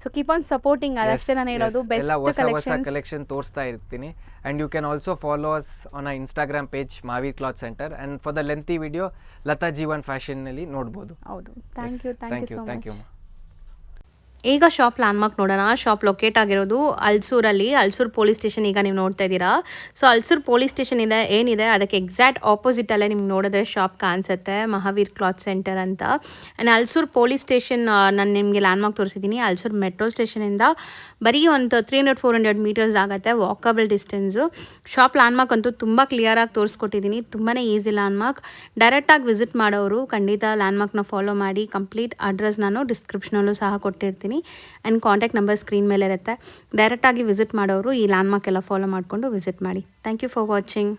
ಸೊ ಕೀಪ್ ಆನ್ ಸಪೋರ್ಟಿಂಗ್, ಅದಷ್ಟೇ ನಾನು ಹೇಳೋದು. ಎಲ್ಲ ಬೆಸ್ಟ್ ಹೊಸ ಕಲೆಕ್ಷನ್ ತೋರಿಸ್ತಾ ಇರ್ತೀನಿ. And you can also follow us on a Instagram page Maveer cloth centre. And for the lengthy video Lata Jeevan ಫ್ಯಾಷನ್ನಲ್ಲಿ ನೋಡ್ಬೋದು. ಹೌದು. Thank you so much. ಈಗ ಶಾಪ್ ಲ್ಯಾಂಡ್ಮಾರ್ಕ್ ನೋಡೋಣ. ಶಾಪ್ ಲೊಕೇಟ್ ಆಗಿರೋದು ಅಲ್ಸೂರಲ್ಲಿ, ಅಲ್ಸೂರ್ ಪೊಲೀಸ್ ಸ್ಟೇಷನ್ ಈಗ ನೀವು ನೋಡ್ತಾ ಇದ್ದೀರಾ. ಸೊ ಅಲ್ಸೂರ್ ಪೊಲೀಸ್ ಸ್ಟೇಷನ್ ಏನಿದೆ ಅದಕ್ಕೆ ಎಕ್ಸಾಕ್ಟ್ ಆಪೋಸಿಟಲ್ಲೇ ನಿಮ್ಗೆ ನೋಡಿದ್ರೆ ಶಾಪ್ ಕಾಣಿಸುತ್ತೆ, ಮಹಾವೀರ್ ಕ್ಲಾತ್ ಸೆಂಟರ್ ಅಂತ. ಆ್ಯಂಡ್ ಅಲ್ಸೂರ್ ಪೊಲೀಸ್ ಸ್ಟೇಷನ್ ನಾನು ನಿಮಗೆ ಲ್ಯಾಂಡ್ಮಾರ್ಕ್ ತೋರಿಸಿದ್ದೀನಿ. ಅಲ್ಸೂರ್ ಮೆಟ್ರೋ ಸ್ಟೇಷನಿಂದ ಬರೀ ಒಂದು 300-400 ಮೀಟರ್ಸ್ ಆಗುತ್ತೆ ವಾಕಬಲ್ ಡಿಸ್ಟೆನ್ಸು. ಶಾಪ್ ಲ್ಯಾಂಡ್ಮಾರ್ಕ್ ಅಂತೂ ತುಂಬ ಕ್ಲಿಯರಾಗಿ ತೋರಿಸ್ಕೊಟ್ಟಿದ್ದೀನಿ, ತುಂಬಾ ಈಸಿ ಲ್ಯಾಂಡ್ಮಾರ್ಕ್. ಡೈರೆಕ್ಟಾಗಿ ವಿಸಿಟ್ ಮಾಡೋರು ಖಂಡಿತ ಲ್ಯಾಂಡ್ಮಾರ್ಕ್ನ ಫಾಲೋ ಮಾಡಿ. ಕಂಪ್ಲೀಟ್ ಅಡ್ರೆಸ್ ನಾನು ಡಿಸ್ಕ್ರಿಪ್ಷನಲ್ಲೂ ಸಹ ಕೊಟ್ಟಿರ್ತೀನಿ. ಆ್ಯಂಡ್ ಕಾಂಟ್ಯಾಕ್ಟ್ ನಂಬರ್ ಸ್ಕ್ರೀನ್ ಮೇಲೆ ಇರುತ್ತೆ. ಡೈರೆಕ್ಟಾಗಿ ವಿಸಿಟ್ ಮಾಡೋರು ಈ ಲ್ಯಾಂಡ್ಮಾರ್ಕ್ ಎಲ್ಲ ಫಾಲೋ ಮಾಡಿಕೊಂಡು ವಿಸಿಟ್ ಮಾಡಿ. Thank you for watching.